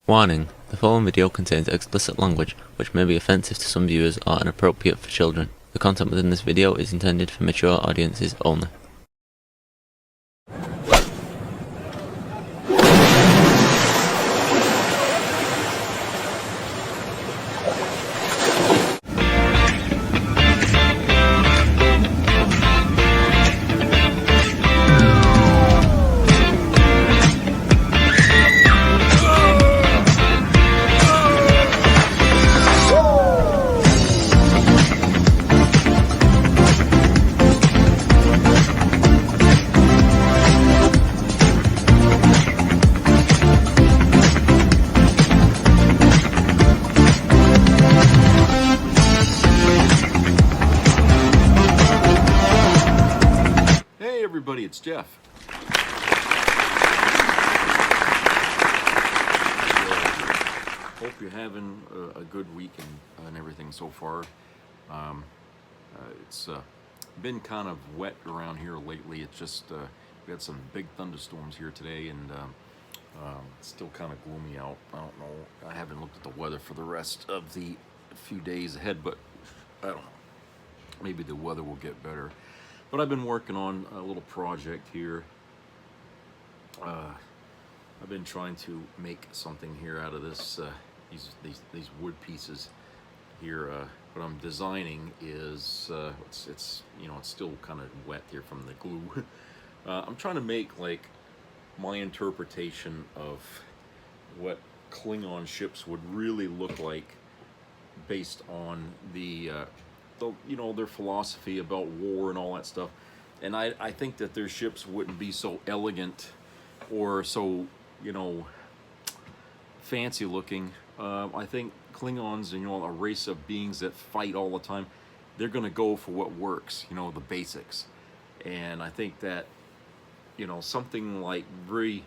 Warning: the following video contains explicit language which may be offensive to some viewers or inappropriate for children. The content within this video is intended for mature audiences only. Everybody, it's Jeff. Hope you're having a good week and everything so far. It's been kind of wet around here lately. It's just we had some big thunderstorms here today, and it's still kind of gloomy out. I don't know. I haven't looked at the weather for the rest of the few days ahead, but I don't know. Maybe the weather will get better. But I've been working on a little project here. I've been trying to make something here out of this these wood pieces here. What I'm designing is it's still kind of wet here from the glue. I'm trying to make like my interpretation of what Klingon ships would really look like based on their philosophy about war and all that stuff. And I think that their ships wouldn't be so elegant or so fancy looking. I think Klingons, a race of beings that fight all the time, they're gonna go for what works, the basics. And I think that something like very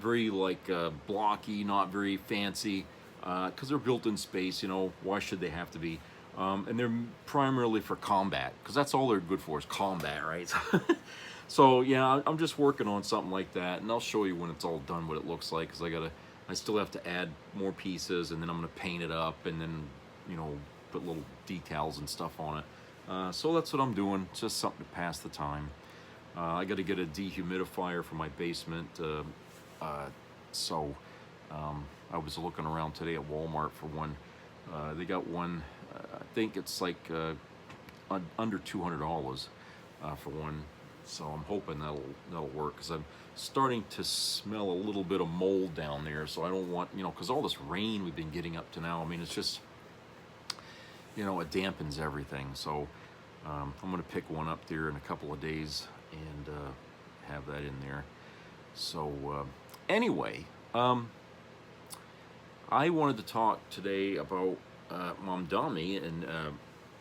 like blocky, not very fancy, because they're built in space. Why should they have to be? And they're primarily for combat, because that's all they're good for, is combat, right? So yeah, I'm just working on something like that, and I'll show you when it's all done what it looks like, because I still have to add more pieces, and then I'm gonna paint it up, and then put little decals and stuff on it. So that's what I'm doing. It's just something to pass the time. I got to get a dehumidifier for my basement. So I was looking around today at Walmart for one. They got one. I think it's like under $200 for one. So I'm hoping that'll work, because I'm starting to smell a little bit of mold down there. So I don't want, because all this rain we've been getting up to now, I mean, it's just, it dampens everything. So I'm going to pick one up there in a couple of days and have that in there. So anyway, I wanted to talk today about Mamdani in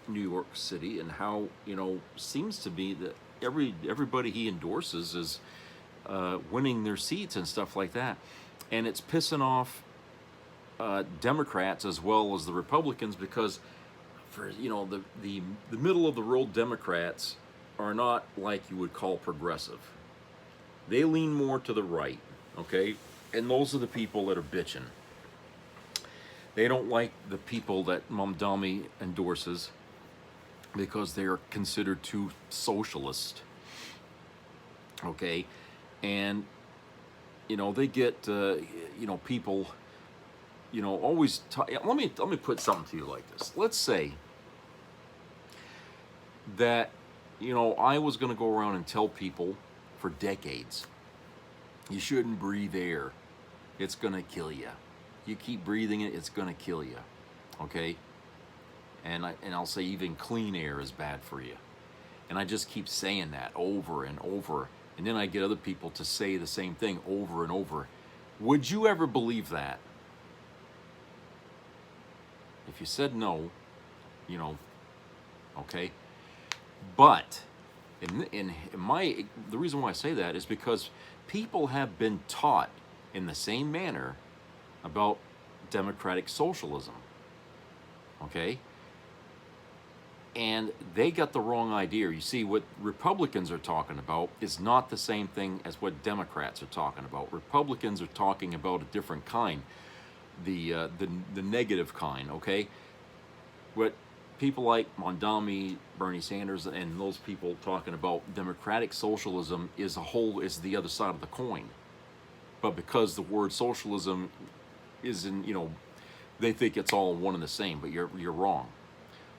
New York City, and how seems to be that everybody he endorses is winning their seats and stuff like that, and it's pissing off Democrats as well as the Republicans, because for the middle of the road Democrats are not like you would call progressive. They lean more to the right, okay, and those are the people that are bitching. They don't like the people that Mamdani endorses because they are considered too socialist. Okay, and they get people always. Let me put something to you like this. Let's say that I was going to go around and tell people for decades, you shouldn't breathe air. It's going to kill you. You keep breathing it, it's gonna kill you, okay? And I'll say even clean air is bad for you. And I just keep saying that over and over. And then I get other people to say the same thing over and over. Would you ever believe that? If you said no, okay? But the reason why I say that is because people have been taught in the same manner about democratic socialism, okay? And they got the wrong idea. You see, what Republicans are talking about is not the same thing as what Democrats are talking about. Republicans are talking about a different kind. the negative kind, okay? What people like Mamdani, Bernie Sanders, and those people talking about democratic socialism is the other side of the coin. But because the word socialism isn't, they think it's all one and the same, but you're wrong.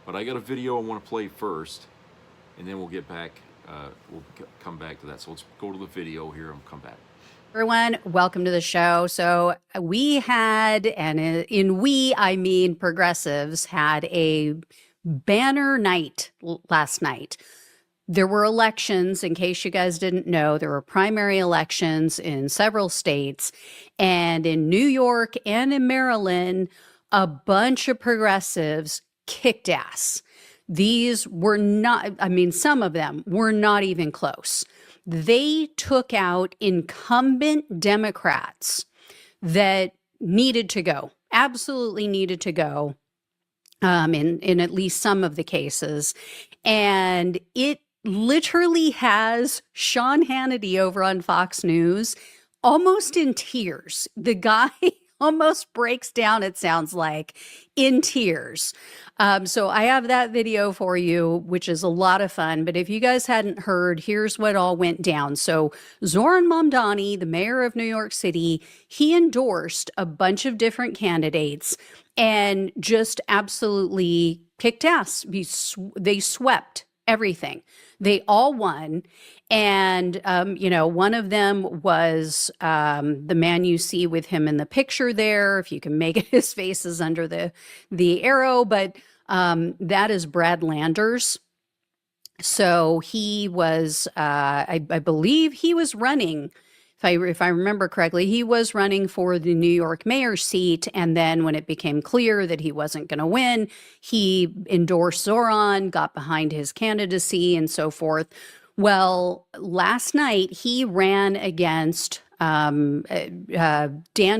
But I got a video I want to play first, and then we'll get back. We'll come back to that. So let's go to the video here and come back. Everyone, welcome to the show. So we had, and in we, I mean progressives, had a banner night last night. There were elections, in case you guys didn't know, there were primary elections in several states. And in New York and in Maryland, a bunch of progressives kicked ass. These were not, some of them were not even close. They took out incumbent Democrats that needed to go, absolutely needed to go in at least some of the cases. And it literally has Sean Hannity over on Fox News almost in tears. The guy almost breaks down, it sounds like, in tears. So I have that video for you, which is a lot of fun. But if you guys hadn't heard, here's what all went down. So Zohran Mamdani, the mayor of New York City, he endorsed a bunch of different candidates and just absolutely kicked ass. They swept everything. They all won. And, one of them was the man you see with him in the picture there. If you can make it, his face is under the arrow, but that is Brad Landers. So he was, I believe he was running, if I remember correctly, he was running for the New York mayor's seat. And then when it became clear that he wasn't going to win, he endorsed Zohran, got behind his candidacy and so forth. Well, last night he ran against Dan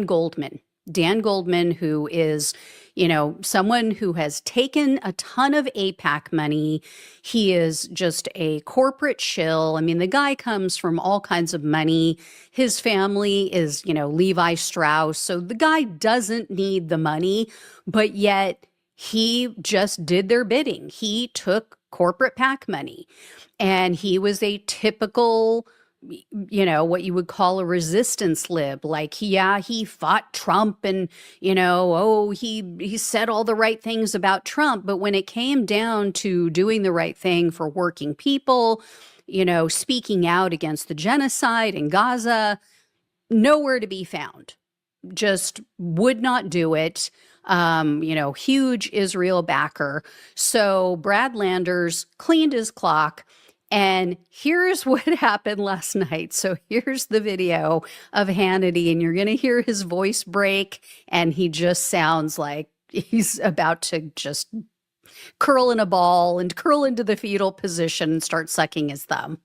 Goldman. Dan Goldman, who is, someone who has taken a ton of AIPAC money. He is just a corporate shill. I mean, the guy comes from all kinds of money. His family is, Levi Strauss. So the guy doesn't need the money, but yet he just did their bidding. He took corporate PAC money, and he was a typical, what you would call a resistance lib. Like, he fought Trump and, he said all the right things about Trump. But when it came down to doing the right thing for working people, speaking out against the genocide in Gaza, nowhere to be found. Just would not do it. Huge Israel backer. So Brad Landers cleaned his clock. And here's what happened last night. So here's the video of Hannity, and you're going to hear his voice break, and he just sounds like he's about to just curl in a ball and curl into the fetal position and start sucking his thumb.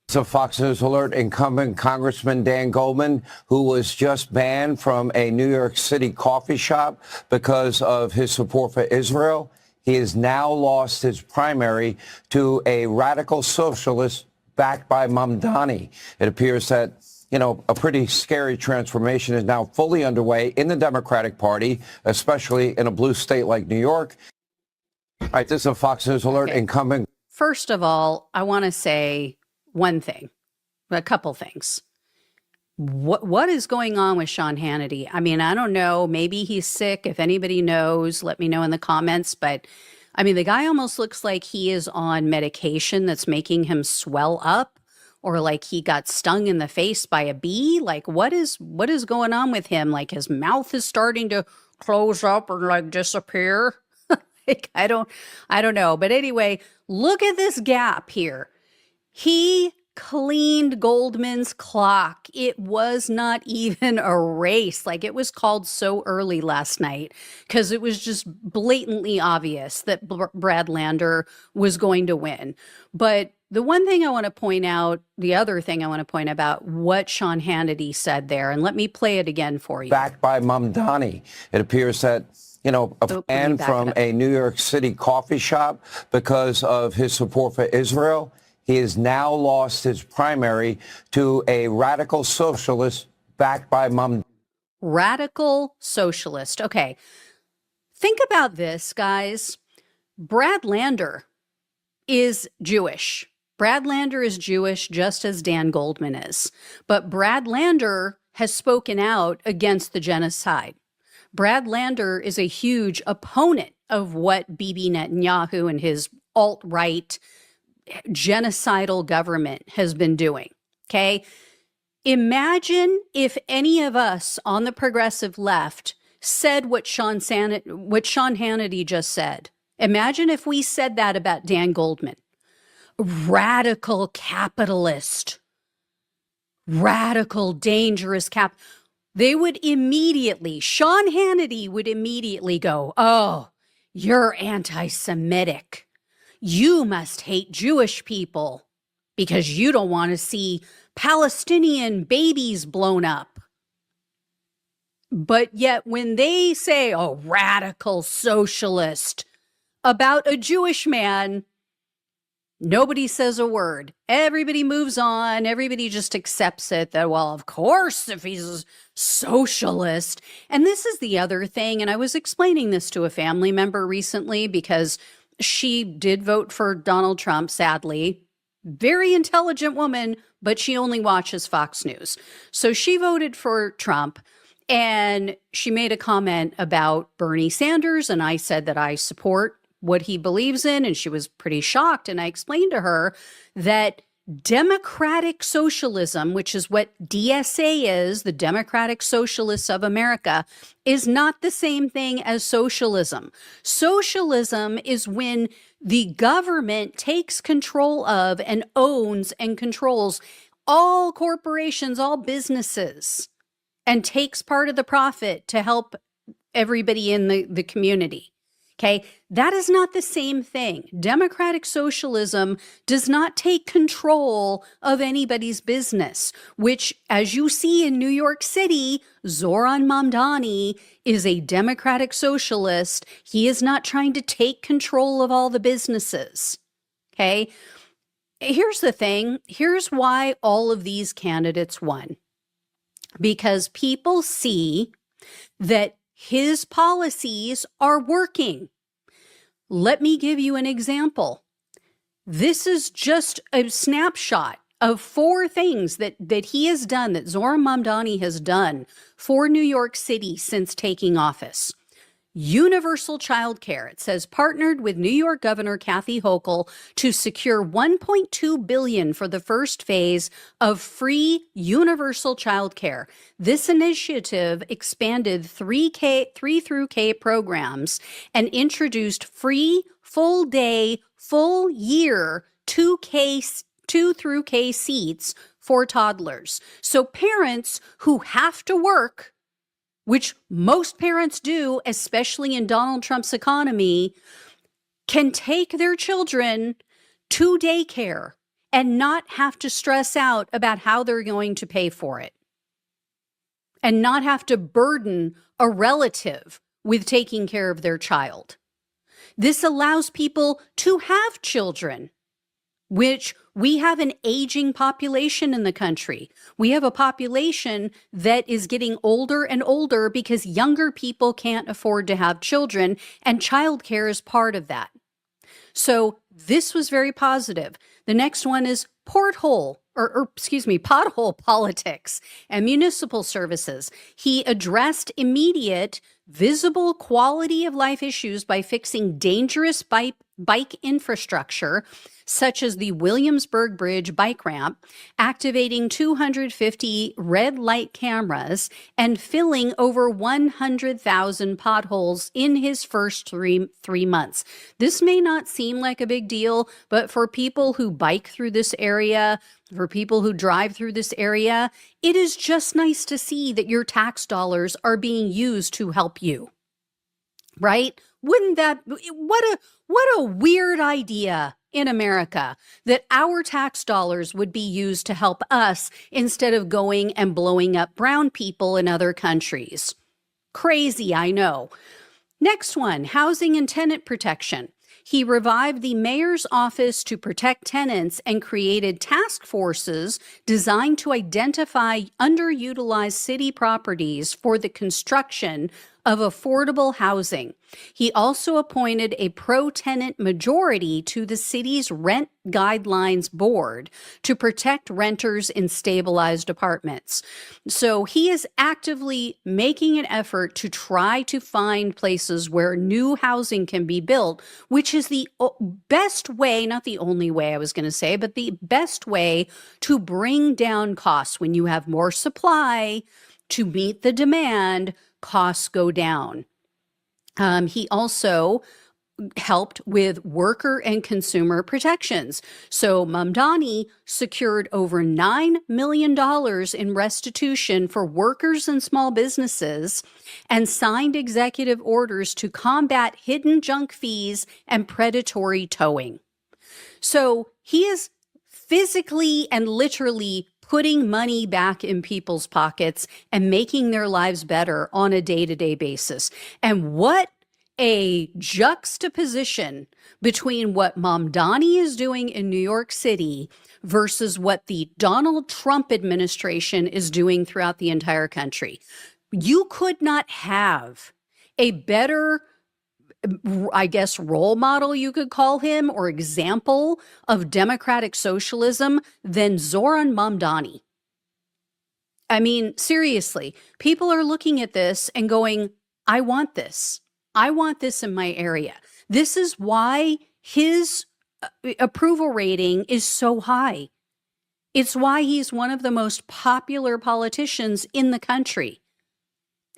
So Fox News alert, incumbent Congressman Dan Goldman, who was just banned from a New York City coffee shop because of his support for Israel. He has now lost his primary to a radical socialist backed by Mamdani. It appears that, a pretty scary transformation is now fully underway in the Democratic Party, especially in a blue state like New York. All right, this is a Fox News alert, Okay. Incumbent. First of all, I want to say one thing, a couple things. What is going on with Sean Hannity? I mean, I don't know. Maybe he's sick. If anybody knows, let me know in the comments. But I mean, the guy almost looks like he is on medication that's making him swell up, or like he got stung in the face by a bee. Like, what is going on with him? Like, his mouth is starting to close up or like disappear. Like, I don't know. But anyway, look at this gap here. He cleaned Goldman's clock. It was not even a race. Like, it was called so early last night because it was just blatantly obvious that Brad Lander was going to win. But the one thing I want to point out, the other thing I want to point about what Sean Hannity said there, and let me play it again for you. Backed by Mamdani. It appears that a ban from a New York City coffee shop because of his support for Israel. He has now lost his primary to a radical socialist backed by Mamdani. Radical socialist. Okay. Think about this, guys. Brad Lander is Jewish. Brad Lander is Jewish, just as Dan Goldman is. But Brad Lander has spoken out against the genocide. Brad Lander is a huge opponent of what Bibi Netanyahu and his alt-right genocidal government has been doing. Okay? Imagine if any of us on the progressive left said what Sean Hannity just said. Imagine if we said that about Dan Goldman. Radical capitalist. Radical, dangerous They would immediately, Sean Hannity would immediately go, oh, you're anti-Semitic. You must hate Jewish people because you don't want to see Palestinian babies blown up. But yet when they say, oh, radical socialist about a Jewish man, nobody says a word. Everybody moves on. Everybody just accepts it that, well, of course, if he's a socialist. And this is the other thing. And I was explaining this to a family member recently because she did vote for Donald Trump, sadly. Very intelligent woman, but she only watches Fox News. So she voted for Trump. And she made a comment about Bernie Sanders. And I said that I support what he believes in. And she was pretty shocked. And I explained to her that democratic socialism, which is what DSA is, the Democratic Socialists of America, is not the same thing as socialism. Socialism is when the government takes control of and owns and controls all corporations, all businesses, and takes part of the profit to help everybody in the community. Okay, that is not the same thing. Democratic socialism does not take control of anybody's business, which, as you see in New York City, Zohran Mamdani is a democratic socialist. He is not trying to take control of all the businesses. Okay, here's the thing. Here's why all of these candidates won. Because people see that his policies are working. Let me give you an example. This is just a snapshot of 4 things that he has done, that Zohran Mamdani has done for New York City since taking office. Universal child care. It says partnered with New York Governor Kathy Hochul to secure $1.2 billion for the first phase of free universal child care. This initiative expanded 3 through K programs and introduced free full day, full year 2 through K seats for toddlers. So parents who have to work, which most parents do, especially in Donald Trump's economy, can take their children to daycare and not have to stress out about how they're going to pay for it, and not have to burden a relative with taking care of their child. This allows people to have children, which we have an aging population in the country. We have a population that is getting older and older because younger people can't afford to have children, and childcare is part of that. So this was very positive. The next one is pothole politics and municipal services. He addressed immediate, visible quality of life issues by fixing dangerous bike infrastructure, such as the Williamsburg Bridge bike ramp, activating 250 red light cameras, and filling over 100,000 potholes in his first three months. This may not seem like a big deal, but for people who bike through this area, for people who drive through this area, it is just nice to see that your tax dollars are being used to help you. Right? Wouldn't that, what a weird idea in America that our tax dollars would be used to help us instead of going and blowing up brown people in other countries. Crazy, I know. Next one, housing and tenant protection. He revived the mayor's office to protect tenants and created task forces designed to identify underutilized city properties for the construction of affordable housing. He also appointed a pro-tenant majority to the city's Rent Guidelines Board to protect renters in stabilized apartments. So he is actively making an effort to try to find places where new housing can be built, which is the best way, not the only way I was going to say, but the best way to bring down costs. When you have more supply to meet the demand, costs go down. He also helped with worker and consumer protections. So Mamdani secured over $9 million in restitution for workers and small businesses and signed executive orders to combat hidden junk fees and predatory towing. So he is physically and literally putting money back in people's pockets and making their lives better on a day-to-day basis. And what a juxtaposition between what Mamdani is doing in New York City versus what the Donald Trump administration is doing throughout the entire country. You could not have a better, I guess, role model, you could call him, or example of democratic socialism than Zohran Mamdani. I mean, seriously, people are looking at this and going, I want this. I want this in my area. This is why his approval rating is so high. It's why he's one of the most popular politicians in the country.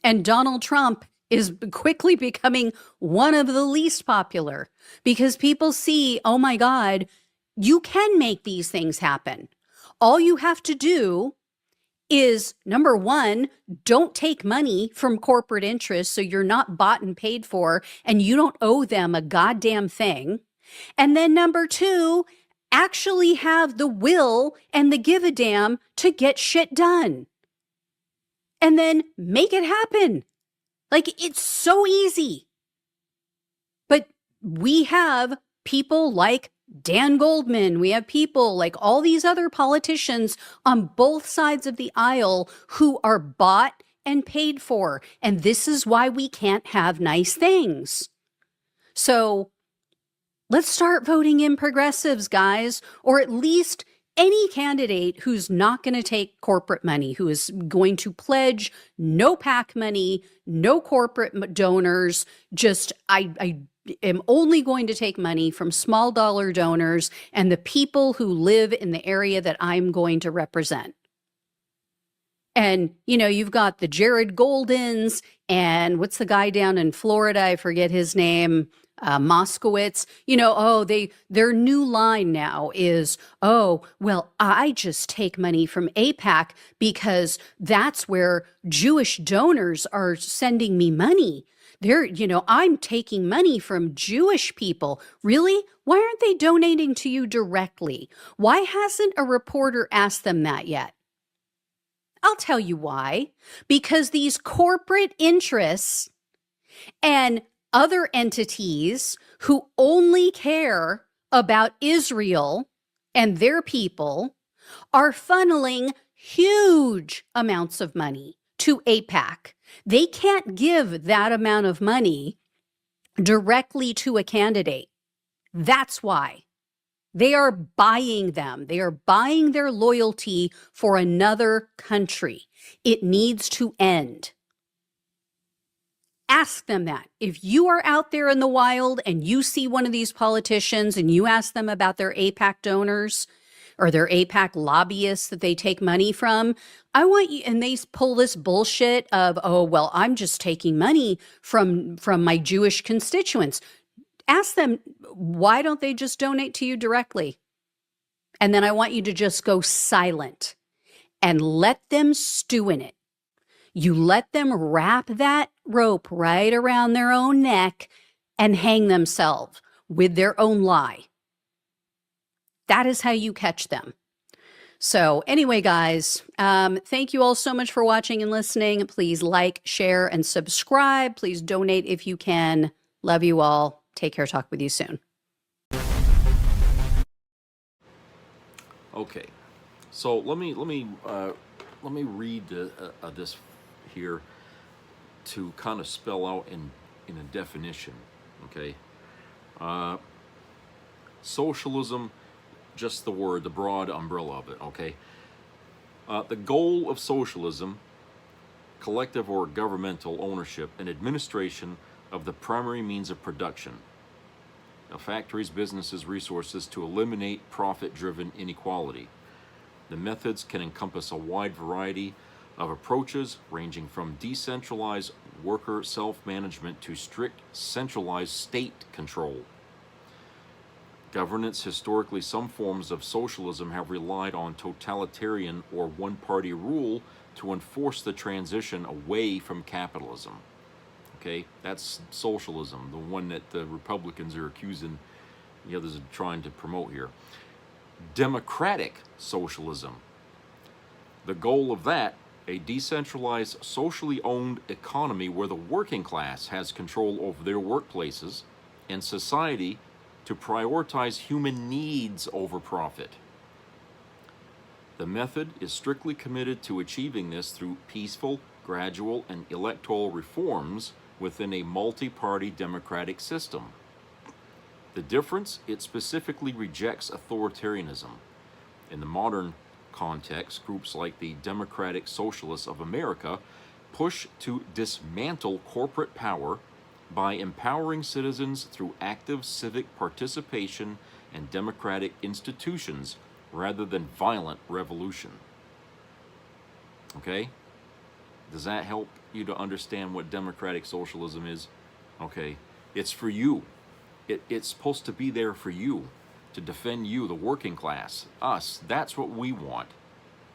And Donald Trump is quickly becoming one of the least popular because people see, oh my God, you can make these things happen. All you have to do is, number one, don't take money from corporate interests so you're not bought and paid for and you don't owe them a goddamn thing. And then number two, actually have the will and the give a damn to get shit done. And then make it happen. Like, it's so easy. But we have people like Dan Goldman, we have people like all these other politicians on both sides of the aisle who are bought and paid for. And this is why we can't have nice things. So let's start voting in progressives, guys, or at least any candidate who's not going to take corporate money, who is going to pledge no PAC money, no corporate donors, just I am only going to take money from small dollar donors and the people who live in the area that I'm going to represent. And, you know, you've got the Jared Goldens and what's the guy down in Florida? I forget his name. Moskowitz, you know, their new line now is, oh, well, I just take money from AIPAC because that's where Jewish donors are sending me money. I'm taking money from Jewish people. Really? Why aren't they donating to you directly? Why hasn't a reporter asked them that yet? I'll tell you why. Because these corporate interests and other entities who only care about Israel and their people are funneling huge amounts of money to AIPAC. They can't give that amount of money directly to a candidate. That's why. They are buying them. They are buying their loyalty for another country. It needs to end. Ask them that. If you are out there in the wild and you see one of these politicians and you ask them about their AIPAC donors or their AIPAC lobbyists that they take money from, I want you, and they pull this bullshit of, oh, well, I'm just taking money from my Jewish constituents. Ask them, why don't they just donate to you directly? And then I want you to just go silent and let them stew in it. You let them wrap that rope right around their own neck and hang themselves with their own lie. That is how you catch them. So anyway, guys, thank you all so much for watching and listening. Please like, share, and subscribe. Please donate if you can. Love you all. Take care. Talk with you soon. Okay, so let me read this here to kind of spell out in a definition. Okay, socialism, just the word, the broad umbrella of it. Okay, the goal of socialism, collective or governmental ownership and administration of the primary means of production, factories, businesses, resources, to eliminate profit-driven inequality. The methods can encompass a wide variety of approaches, ranging from decentralized worker self-management to strict centralized state control. Governance. Historically, some forms of socialism have relied on totalitarian or one-party rule to enforce the transition away from capitalism. Okay, that's socialism, the one that the Republicans are accusing the others of trying to promote here. Democratic socialism. The goal of that, a decentralized, socially owned economy where the working class has control over their workplaces and society to prioritize human needs over profit. The method is strictly committed to achieving this through peaceful, gradual, and electoral reforms within a multi-party democratic system. The difference, it specifically rejects authoritarianism. In the modern context, groups like the Democratic Socialists of America push to dismantle corporate power by empowering citizens through active civic participation and democratic institutions rather than violent revolution. Okay? Does that help you to understand what democratic socialism is? Okay. It's for you. It's supposed to be there for you, to defend you, the working class, us. That's what we want.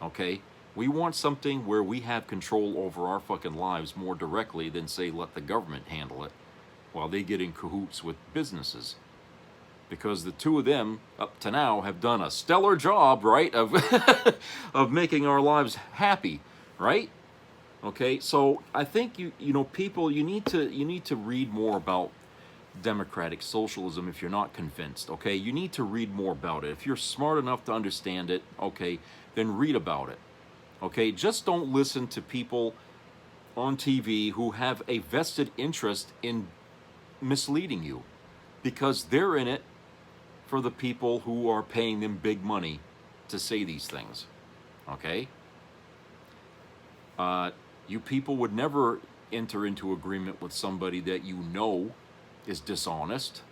Okay? We want something where we have control over our fucking lives more directly than, say, let the government handle it while they get in cahoots with businesses. Because the two of them, up to now, have done a stellar job, right, of of making our lives happy, right? Okay, so I think you know people, you need to read more about democratic socialism if you're not convinced. Okay, you need to read more about it. If you're smart enough to understand it, okay, then read about it. Okay, just don't listen to people on TV who have a vested interest in misleading you, because they're in it for the people who are paying them big money to say these things. Okay? You people would never enter into agreement with somebody that you know is dishonest.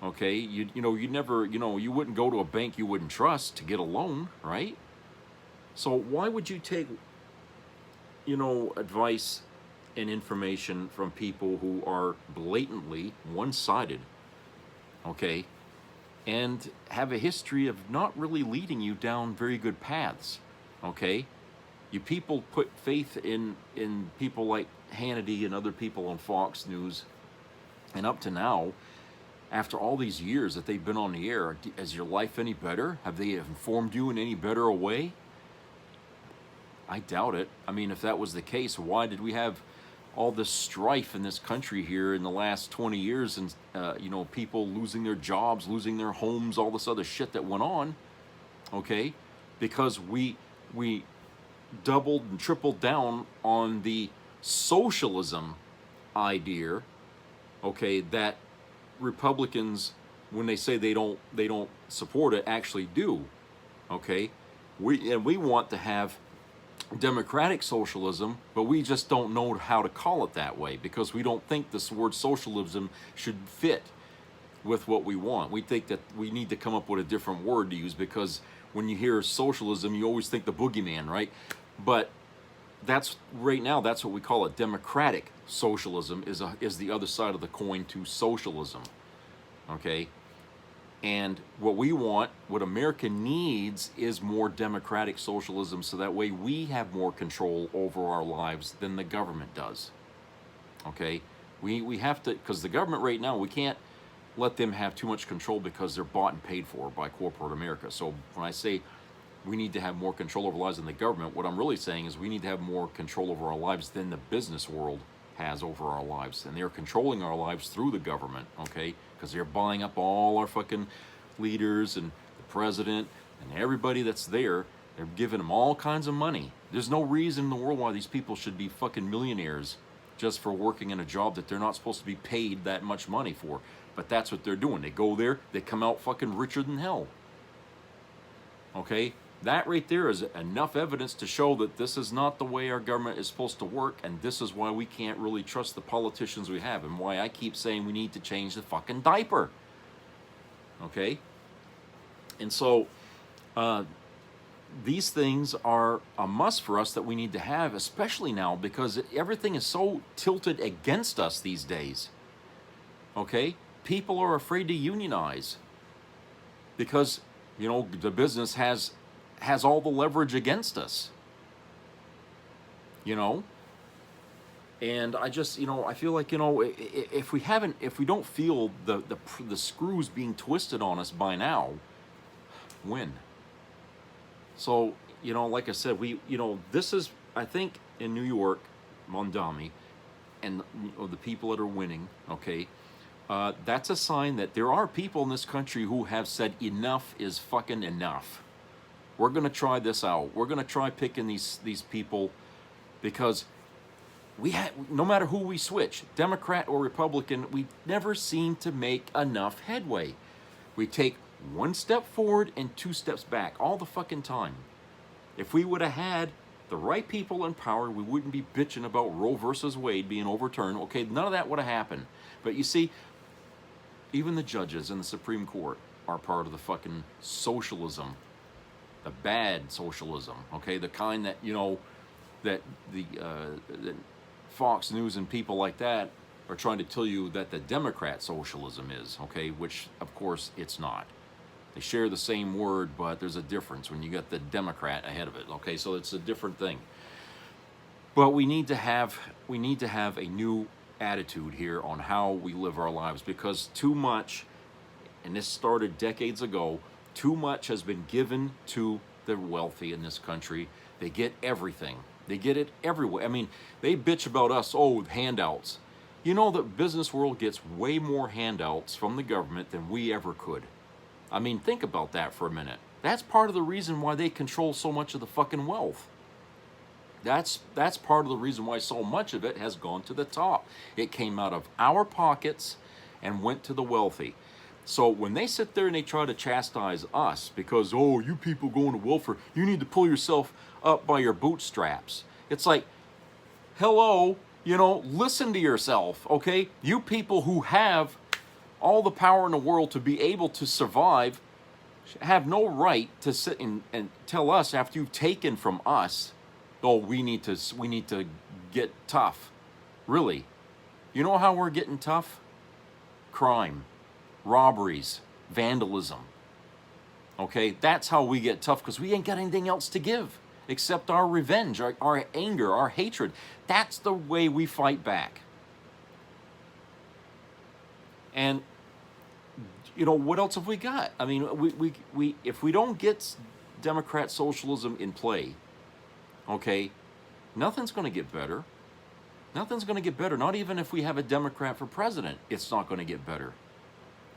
Okay? You never, you wouldn't go to a bank you wouldn't trust to get a loan, right? So why would you take, advice and information from people who are blatantly one-sided, okay, and have a history of not really leading you down very good paths, okay? You people put faith in people like Hannity and other people on Fox News, and up to now, after all these years that they've been on the air, is your life any better? Have they informed you in any better a way? I doubt it. I mean, if that was the case, why did we have all this strife in this country here in the last 20 years and, people losing their jobs, losing their homes, all this other shit that went on, okay? Because we doubled and tripled down on the socialism idea, okay, that Republicans, when they say they don't support it, actually do, okay? We want to have democratic socialism, but we just don't know how to call it that way because we don't think this word socialism should fit with what we want. We think that we need to come up with a different word to use, because when you hear socialism, you always think the boogeyman, right? But that's right now, that's what we call it. Democratic socialism is the other side of the coin to socialism, okay? And what we want, what America needs, is more democratic socialism, so that way we have more control over our lives than the government does. Okay? We have to, because the government right now, we can't let them have too much control because they're bought and paid for by corporate America. So when I say we need to have more control over our lives than the government, what I'm really saying is we need to have more control over our lives than the business world has over our lives. And they're controlling our lives through the government, okay? Because they're buying up all our fucking leaders and the president And everybody that's there, they're giving them all kinds of money. There's no reason in the world why these people should be fucking millionaires just for working in a job that they're not supposed to be paid that much money for. But that's what they're doing. They go there, they come out fucking richer than hell. Okay? That right there is enough evidence to show that this is not the way our government is supposed to work, and this is why we can't really trust the politicians we have, and why I keep saying we need to change the fucking diaper. Okay? And so, these things are a must for us that we need to have, especially now, because everything is so tilted against us these days. Okay? People are afraid to unionize because, you know, the business has all the leverage against us. You know? And I just, you know, I feel like, you know, if we don't feel the screws being twisted on us by now, when? So, you know, like I said, this is, I think, in New York, Mamdani, and you know, the people that are winning, okay, that's a sign that there are people in this country who have said enough is fucking enough. We're going to try this out. We're going to try picking these people, because no matter who we switch, Democrat or Republican, we never seem to make enough headway. We take one step forward and two steps back all the fucking time. If we would have had the right people in power, we wouldn't be bitching about Roe versus Wade being overturned. Okay, none of that would have happened. But you see, even the judges in the Supreme Court are part of the fucking socialism, the bad socialism, okay, the kind that, you know, that that Fox News and people like that are trying to tell you that the Democrat socialism is, okay, which of course it's not. They share the same word, but there's a difference when you got the Democrat ahead of it, okay, so it's a different thing. But we need to have a new attitude here on how we live our lives, because too much, and this started decades ago, too much has been given to the wealthy in this country. They get everything. They get it everywhere. I mean, they bitch about us, handouts. You know, the business world gets way more handouts from the government than we ever could. I mean, think about that for a minute. That's part of the reason why they control so much of the fucking wealth. That's part of the reason why so much of it has gone to the top. It came out of our pockets and went to the wealthy. So when they sit there and they try to chastise us because, you people going to welfare, you need to pull yourself up by your bootstraps. It's like, hello, you know, listen to yourself, okay? You people who have all the power in the world to be able to survive have no right to sit and tell us after you've taken from us, we need to get tough. Really? You know how we're getting tough? Crime, robberies, vandalism. Okay, that's how we get tough, because we ain't got anything else to give except our revenge, our anger, our hatred. That's the way we fight back. And you know, what else have we got? I mean, we if we don't get Democrat socialism in play, okay, nothing's going to get better. Nothing's going to get better. Not even if we have a Democrat for president, it's not going to get better.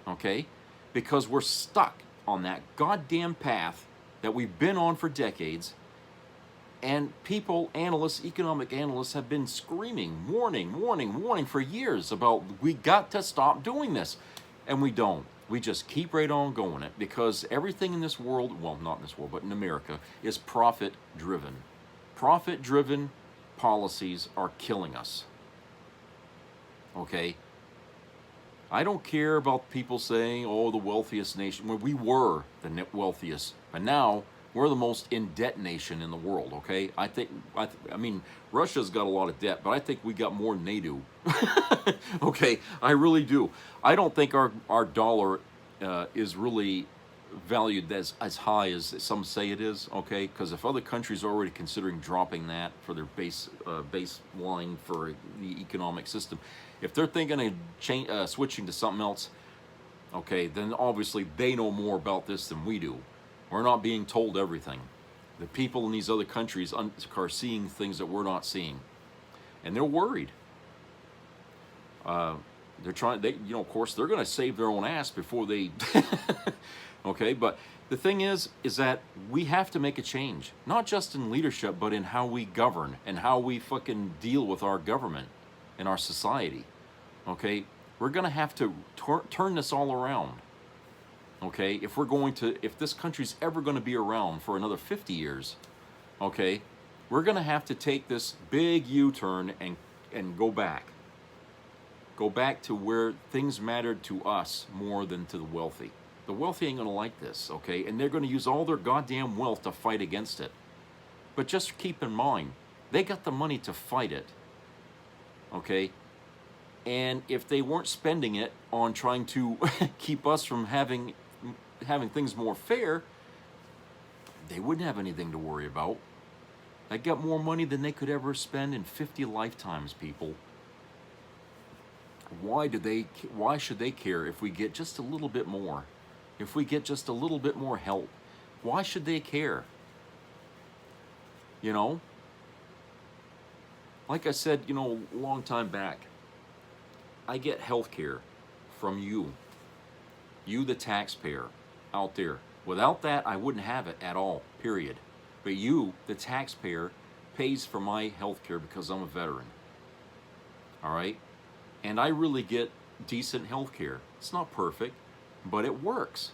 Okay? Because we're stuck on that goddamn path that we've been on for decades. And people, analysts, economic analysts have been screaming, warning for years about, we got to stop doing this. And we don't. We just keep right on going it, because everything in this world, well, not in this world, but in America, is profit-driven. Profit-driven policies are killing us. Okay? I don't care about people saying, the wealthiest nation. Well, we were the wealthiest, but now we're the most in-debt nation in the world, okay? I mean, Russia's got a lot of debt, but I think we got more than they do. Okay, I really do. I don't think our dollar is really valued as high as some say it is, okay? Because if other countries are already considering dropping that for their baseline for the economic system, if they're thinking of switching to something else, okay, then obviously they know more about this than we do. We're not being told everything. The people in these other countries are seeing things that we're not seeing, and they're worried. They're trying. Of course, they're going to save their own ass before they. Okay, but the thing is that we have to make a change, not just in leadership, but in how we govern and how we fucking deal with our government and our society. Okay, we're gonna have to turn this all around. Okay, if this country's ever gonna be around for another 50 years, okay, we're gonna have to take this big U-turn and go back. Go back to where things mattered to us more than to the wealthy. The wealthy ain't gonna like this, okay? And they're gonna use all their goddamn wealth to fight against it. But just keep in mind, they got the money to fight it, okay? And if they weren't spending it on trying to keep us from having things more fair, they wouldn't have anything to worry about. They got more money than they could ever spend in 50 lifetimes, people. Why should they care if we get just a little bit more? If we get just a little bit more help? Why should they care? You know? Like I said, a long time back, I get health care from you. You, the taxpayer out there. Without that, I wouldn't have it at all, period. But you, the taxpayer, pays for my health care because I'm a veteran. All right? And I really get decent health care. It's not perfect, but it works.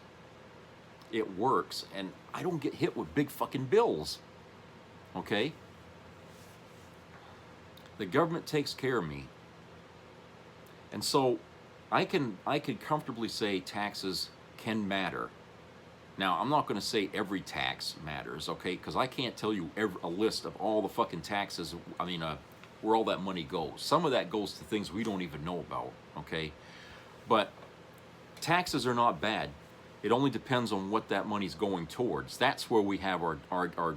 It works, and I don't get hit with big fucking bills. Okay? The government takes care of me. And so I could comfortably say taxes can matter. Now, I'm not going to say every tax matters, okay? Because I can't tell you a list of all the fucking taxes, where all that money goes. Some of that goes to things we don't even know about, okay? But taxes are not bad. It only depends on what that money's going towards. That's where we have our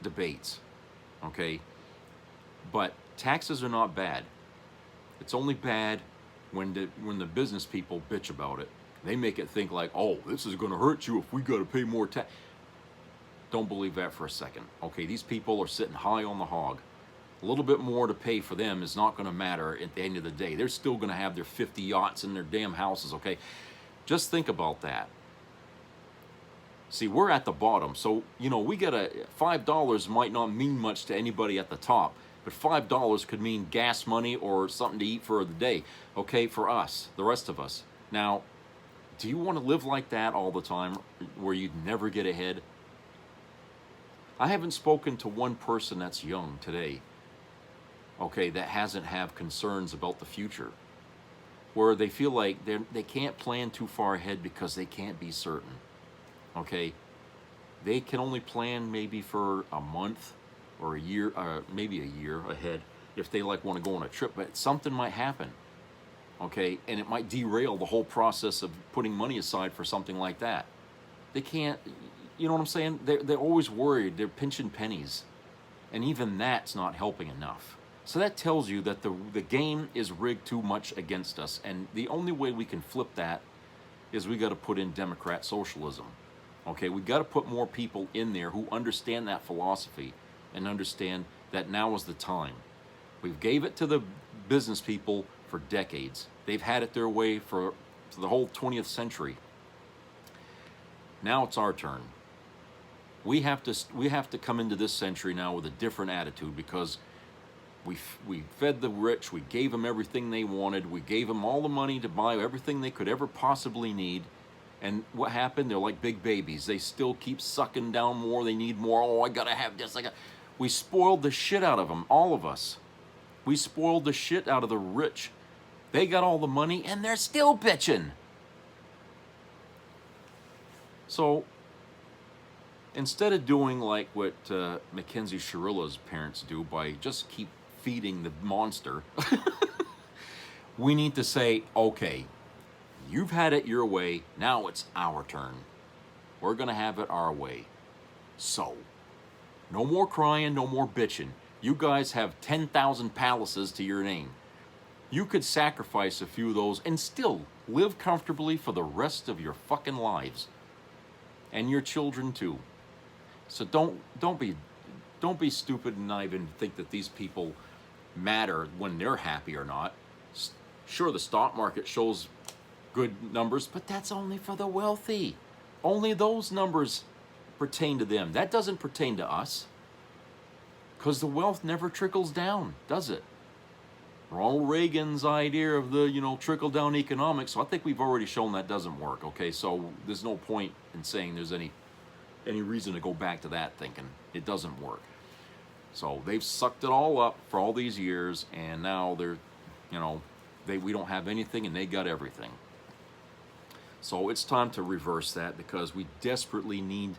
debates, okay? But taxes are not bad. It's only bad when the business people bitch about it. They make it think like, oh, this is going to hurt you if we got to pay more tax. Don't believe that for a second, okay? These people are sitting high on the hog. A little bit more to pay for them is not going to matter at the end of the day. They're still going to have their 50 yachts and their damn houses, okay? Just think about that. See, we're at the bottom. So, we got $5 might not mean much to anybody at the top, but $5 could mean gas money or something to eat for the day, okay, for us, the rest of us. Now, do you want to live like that all the time where you'd never get ahead? I haven't spoken to one person that's young today, okay, that hasn't have concerns about the future, where they feel like they can't plan too far ahead because they can't be certain. Okay, they can only plan maybe for a month or a year, maybe a year ahead if they want to go on a trip, but something might happen. Okay, and it might derail the whole process of putting money aside for something like that. They can't, you know what I'm saying? They're always worried. They're pinching pennies, and even that's not helping enough. So that tells you that the game is rigged too much against us, and the only way we can flip that is we got to put in Democrat socialism. Okay, we got to put more people in there who understand that philosophy and understand that now is the time. We've gave it to the business people for decades. They've had it their way for the whole 20th century. Now it's our turn. We have to come into this century now with a different attitude, because we fed the rich, we gave them everything they wanted, we gave them all the money to buy everything they could ever possibly need. And what happened? They're like big babies. They still keep sucking down more. They need more. Oh, I gotta have this. We spoiled the shit out of them, all of us. We spoiled the shit out of the rich. They got all the money and they're still bitching. So instead of doing like what Mackenzie Shirilla's parents do by just keep feeding the monster, we need to say, okay, you've had it your way, now it's our turn. We're gonna have it our way. So, no more crying, no more bitching. You guys have 10,000 palaces to your name. You could sacrifice a few of those and still live comfortably for the rest of your fucking lives. And your children too. So don't be stupid and not even think that these people matter when they're happy or not. Sure, the stock market shows good numbers, but that's only for the wealthy. Only those numbers pertain to them. That doesn't pertain to us. Because the wealth never trickles down, does it? Ronald Reagan's idea of the, trickle-down economics, so I think we've already shown that doesn't work, okay? So there's no point in saying there's any reason to go back to that thinking. It doesn't work. So they've sucked it all up for all these years, and now they're, we don't have anything and they got everything. So it's time to reverse that, because we desperately need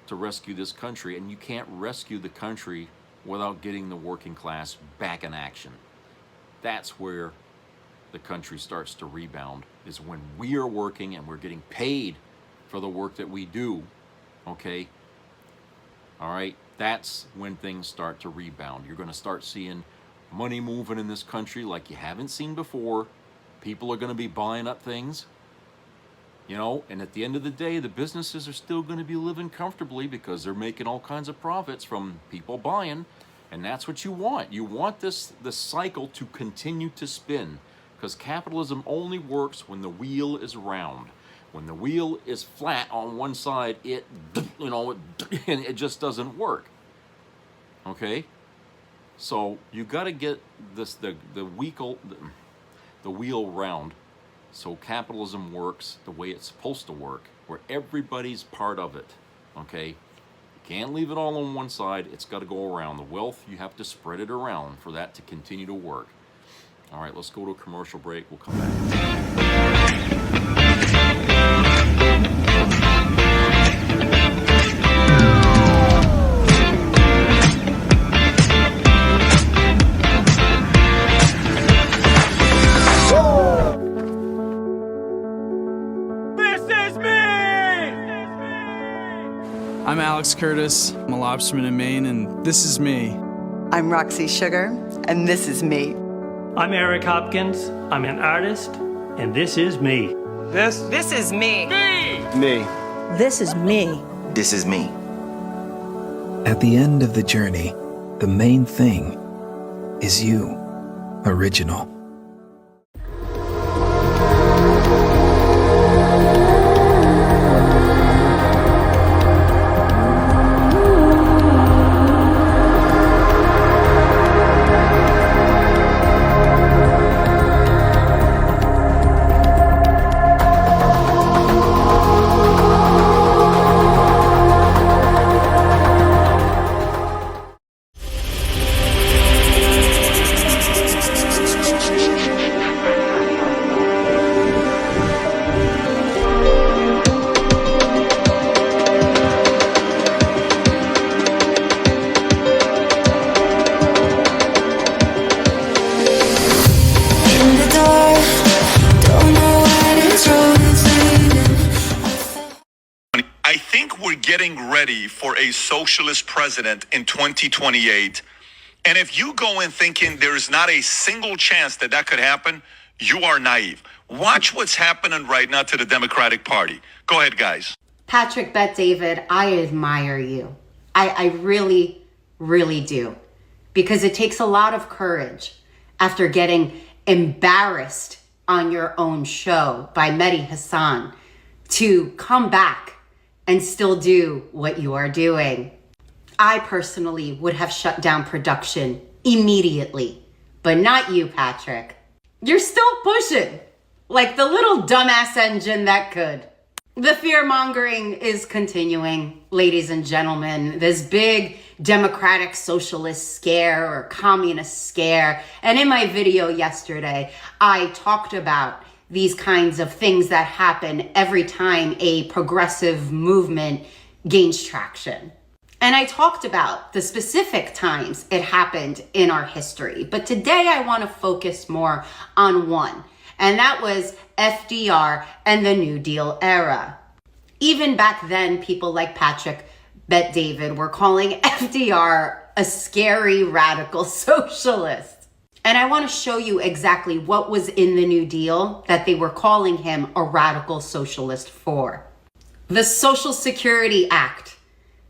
to rescue this country, and you can't rescue the country without getting the working class back in action. That's where the country starts to rebound, is when we are working and we're getting paid for the work that we do, okay? All right, that's when things start to rebound. You're going to start seeing money moving in this country like you haven't seen before. People are going to be buying up things, and at the end of the day, the businesses are still going to be living comfortably because they're making all kinds of profits from people buying. And that's what you want. You want this cycle to continue to spin, because capitalism only works when the wheel is round. When the wheel is flat on one side, and it just doesn't work. Okay? So you got to get the wheel round, so capitalism works the way it's supposed to work, where everybody's part of it. Okay? Can't leave it all on one side. It's got to go around. The wealth, you have to spread it around for that to continue to work. All right, let's go to a commercial break. We'll come back. I'm Alex Curtis. I'm a lobsterman in Maine, and this is me. I'm Roxy Sugar, and this is me. I'm Eric Hopkins. I'm an artist, and this is me. This is me. Me. This is me. This is me. At the end of the journey, the main thing is you, original. Ready for a socialist president in 2028. And if you go in thinking there is not a single chance that could happen, you are naive. Watch what's happening right now to the Democratic Party. Go ahead, guys. Patrick Bet-David, I admire you. I really, really do. Because it takes a lot of courage after getting embarrassed on your own show by Mehdi Hassan to come back and still do what you are doing. I personally would have shut down production immediately, but not you, Patrick. You're still pushing, like the little dumbass engine that could. The fear-mongering is continuing, ladies and gentlemen. This big democratic socialist scare or communist scare. And in my video yesterday, I talked about these kinds of things that happen every time a progressive movement gains traction. And I talked about the specific times it happened in our history. But today I want to focus more on one, and that was FDR and the New Deal era. Even back then, people like Patrick Bet-David were calling FDR a scary radical socialist. And I want to show you exactly what was in the New Deal that they were calling him a radical socialist for. The Social Security Act,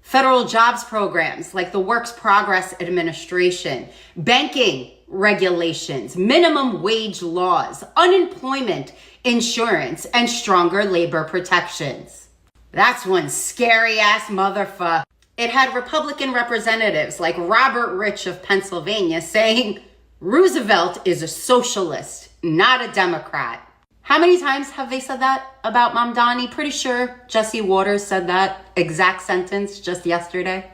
federal jobs programs like the Works Progress Administration, banking regulations, minimum wage laws, unemployment insurance, and stronger labor protections. That's one scary ass motherfucker. It had Republican representatives like Robert Rich of Pennsylvania saying Roosevelt is a socialist, not a Democrat. How many times have they said that about Mamdani? Pretty sure Jesse Waters said that exact sentence just yesterday.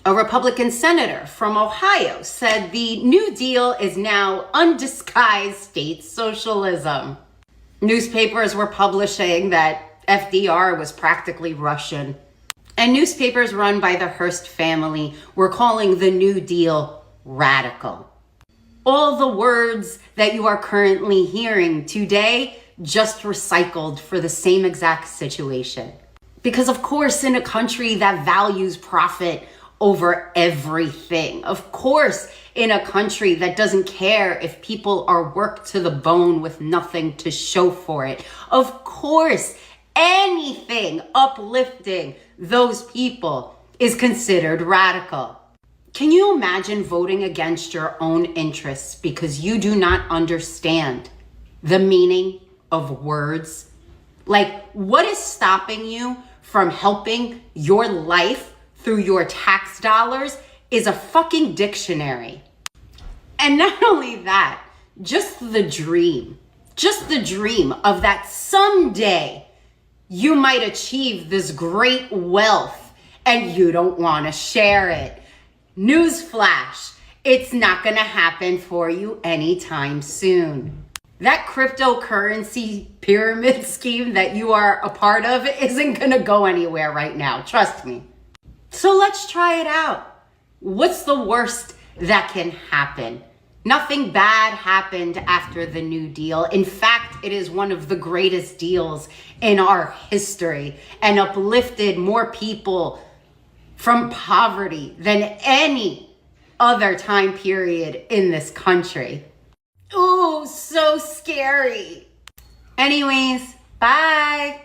A Republican senator from Ohio said the New Deal is now undisguised state socialism. Newspapers were publishing that FDR was practically Russian. And newspapers run by the Hearst family were calling the New Deal radical. All the words that you are currently hearing today just recycled for the same exact situation. Because of course, in a country that values profit over everything, of course, in a country that doesn't care if people are worked to the bone with nothing to show for it, of course, anything uplifting those people is considered radical. Can you imagine voting against your own interests because you do not understand the meaning of words? Like, what is stopping you from helping your life through your tax dollars is a fucking dictionary. And not only that, just the dream of that someday you might achieve this great wealth and you don't want to share it. Newsflash, it's not going to happen for you anytime soon. That cryptocurrency pyramid scheme that you are a part of isn't going to go anywhere right now. Trust me. So let's try it out. What's the worst that can happen? Nothing bad happened after the New Deal. In fact, it is one of the greatest deals in our history and uplifted more people from poverty than any other time period in this country. Ooh, so scary. Anyways, bye.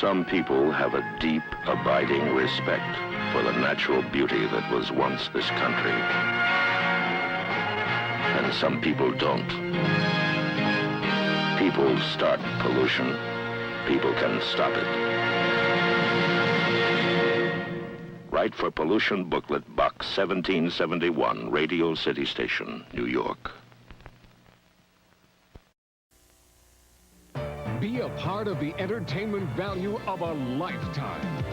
Some people have a deep, abiding respect for the natural beauty that was once this country. And some people don't. People start pollution. People can stop it. Write for Pollution Booklet, Box 1771, Radio City Station, New York. Be a part of the entertainment value of a lifetime.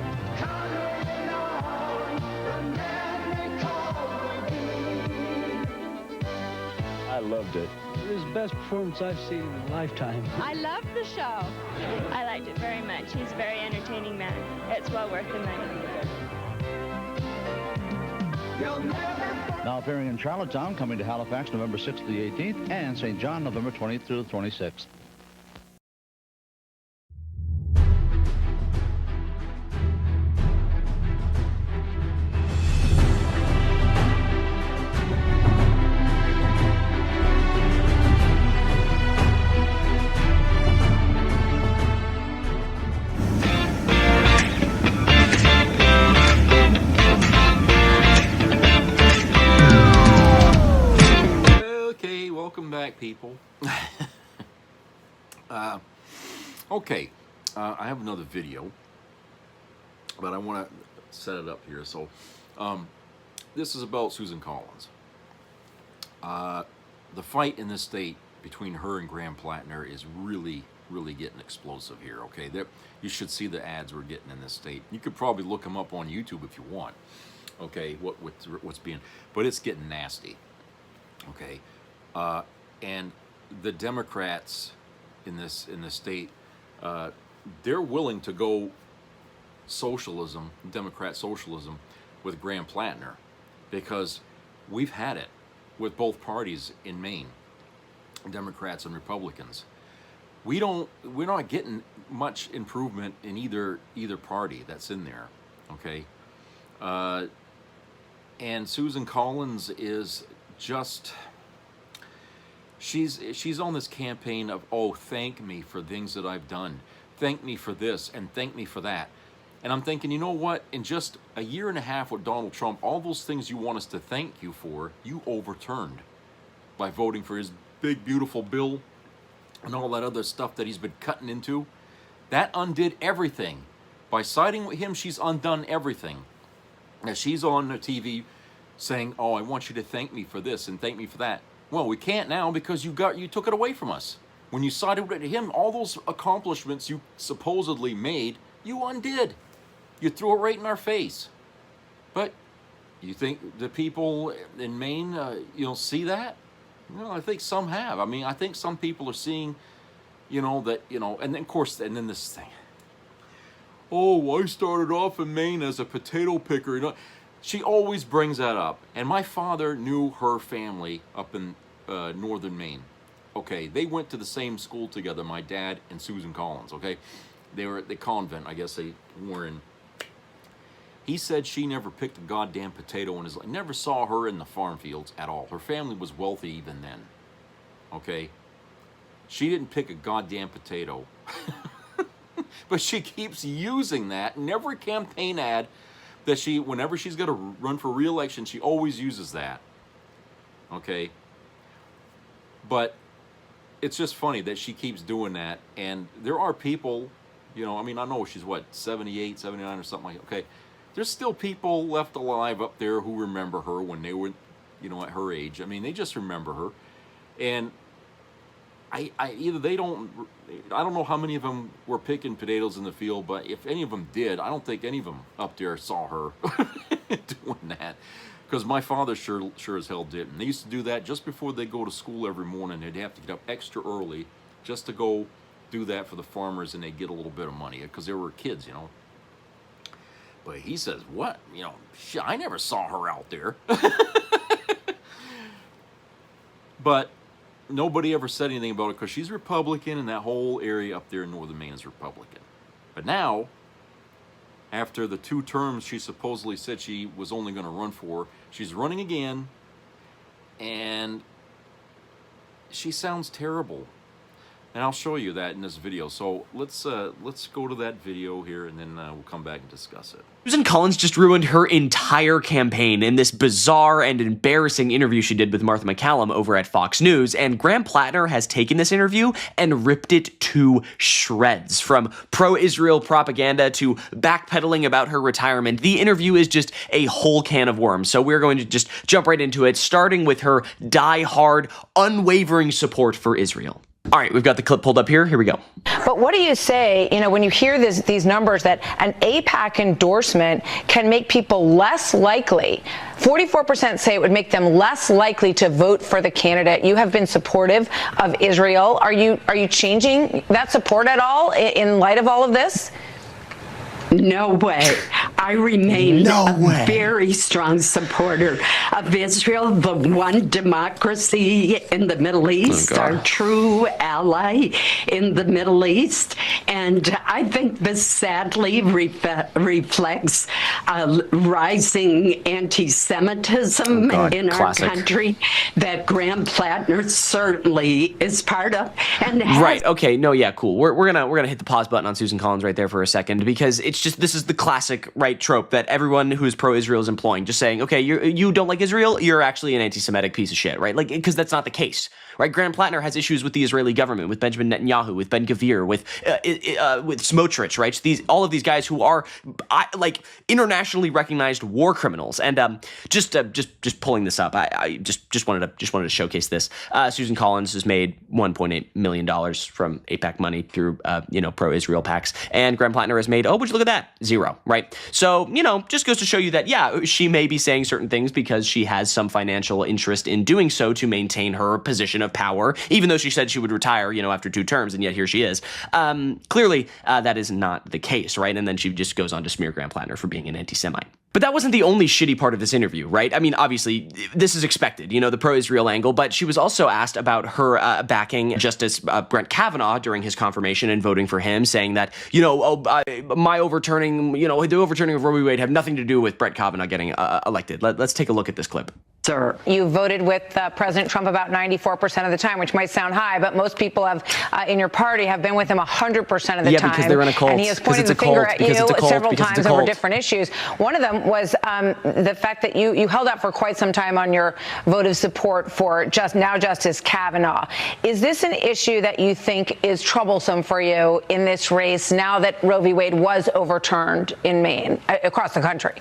I loved it. It was the best performance I've seen in a lifetime. I loved the show. I liked it very much. He's a very entertaining man. It's well worth the money. Now appearing in Charlottetown, coming to Halifax November 6th to the 18th, and St. John November 20th through the 26th. people. Okay, I have another video, but I want to set it up here. So this is about Susan Collins. The fight in this state between her and Graham Plattner is really getting explosive here. Okay, you should see the ads we're getting in this state. You could probably look them up on YouTube if you want. Okay, what's being, but it's getting nasty. Okay, and the Democrats in this state, they're willing to go socialism, Democrat socialism, with Graham Plattner, because we've had it with both parties in Maine, Democrats and Republicans. We're not getting much improvement in either party that's in there. Okay, and Susan Collins is just, she's on this campaign of, oh, thank me for things that I've done, thank me for this and thank me for that. And I'm thinking, you know what, in just a year and a half with Donald Trump, all those things you want us to thank you for, you overturned by voting for his big beautiful bill and all that other stuff that he's been cutting into. That undid everything. By siding with him, she's undone everything. Now she's on the TV saying, oh, I want you to thank me for this and thank me for that. Well, we can't now because you took it away from us. When you sided with him, all those accomplishments you supposedly made, you undid. You threw it right in our face. But you think the people in Maine, see that? Well, I think some have. I mean, I think some people are seeing, that, and then, of course, and then this thing. Oh, I started off in Maine as a potato picker. She always brings that up. And my father knew her family up in northern Maine. Okay, they went to the same school together, my dad and Susan Collins, okay? They were at the convent, I guess they were in. He said she never picked a goddamn potato in his life. Never saw her in the farm fields at all. Her family was wealthy even then, okay? She didn't pick a goddamn potato. But she keeps using that in every campaign ad that whenever she's got to run for re-election, she always uses that, okay? But it's just funny that she keeps doing that, and there are people, I mean, I know she's, 78, 79 or something like that, okay? There's still people left alive up there who remember her when they were, at her age. I mean, they just remember her. And I don't know how many of them were picking potatoes in the field, but if any of them did, I don't think any of them up there saw her doing that. Because my father sure as hell didn't. They used to do that just before they go to school every morning. They'd have to get up extra early just to go do that for the farmers, and they'd get a little bit of money because they were kids, But he says, what? I never saw her out there. But nobody ever said anything about it because she's Republican, and that whole area up there in northern Maine is Republican. But now, after the 2 terms she supposedly said she was only going to run for, she's running again, and she sounds terrible. And I'll show you that in this video. So let's go to that video here, and then we'll come back and discuss it. Susan Collins just ruined her entire campaign in this bizarre and embarrassing interview she did with Martha MacCallum over at Fox News, and Graham Plattner has taken this interview and ripped it to shreds. From pro-Israel propaganda to backpedaling about her retirement, the interview is just a whole can of worms. So we're going to just jump right into it, starting with her die-hard, unwavering support for Israel. All right, we've got the clip pulled up here. Here we go. But what do you say, when you hear these numbers that an AIPAC endorsement can make people less likely, 44% say it would make them less likely to vote for the candidate. You have been supportive of Israel. Are you changing that support at all in light of all of this? No way. I remain a very strong supporter of Israel, the one democracy in the Middle East, our true ally in the Middle East. And I think this sadly reflects rising anti-Semitism in our country that Graham Plattner certainly is part of. And right. Okay. No. Yeah. Cool. We're gonna hit the pause button on Susan Collins right there for a second, because it's just, this is the classic right trope that everyone who's pro-Israel is employing, just saying, okay, you don't like Israel, you're actually an anti-Semitic piece of shit, right? Like, because that's not the case, right? Graham Plattner has issues with the Israeli government, with Benjamin Netanyahu, with Ben Gvir, with Smotrich, right? All of these guys who are like internationally recognized war criminals. And just pulling this up, I just wanted to showcase this. Susan Collins has made $1.8 million from AIPAC money through pro-Israel PACs, and Graham Plattner has made, oh, would you look at that, 0, right? So just goes to show you that she may be saying certain things because she has some financial interest in doing so to maintain her position of power, even though she said she would retire after 2 terms, and yet here she is. Clearly that is not the case, right? And then she just goes on to smear Graham Plattner for being an anti-Semite. But that wasn't the only shitty part of this interview, right? I mean, obviously, this is expected, the pro-Israel angle, but she was also asked about her backing Justice Brett Kavanaugh during his confirmation and voting for him, saying that, my overturning, the overturning of Roe v. Wade have nothing to do with Brett Kavanaugh getting elected. Let's take a look at this clip. Sir, you voted with President Trump about 94% of the time, which might sound high, but most people in your party have been with him 100% of the time. Yeah, because they're in a cult. And he has pointed the finger at you several times over different issues. One of them was the fact that you held out for quite some time on your vote of support for Justice Kavanaugh. Is this an issue that you think is troublesome for you in this race now that Roe v. Wade was overturned in Maine, across the country?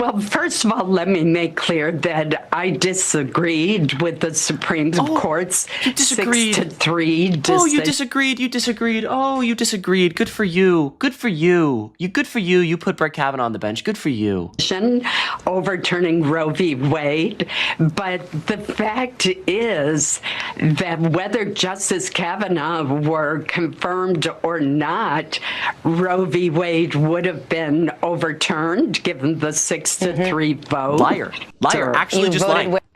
Well, first of all, let me make clear that I disagreed with the Supreme Court's 6-3 decision. Oh, you disagreed. Oh, you disagreed. Good for you. Good for you. Good for you. You put Brett Kavanaugh on the bench. Good for you. Overturning Roe v. Wade. But the fact is that whether Justice Kavanaugh were confirmed or not, Roe v. Wade would have been overturned given the 6-3 vote. Liar.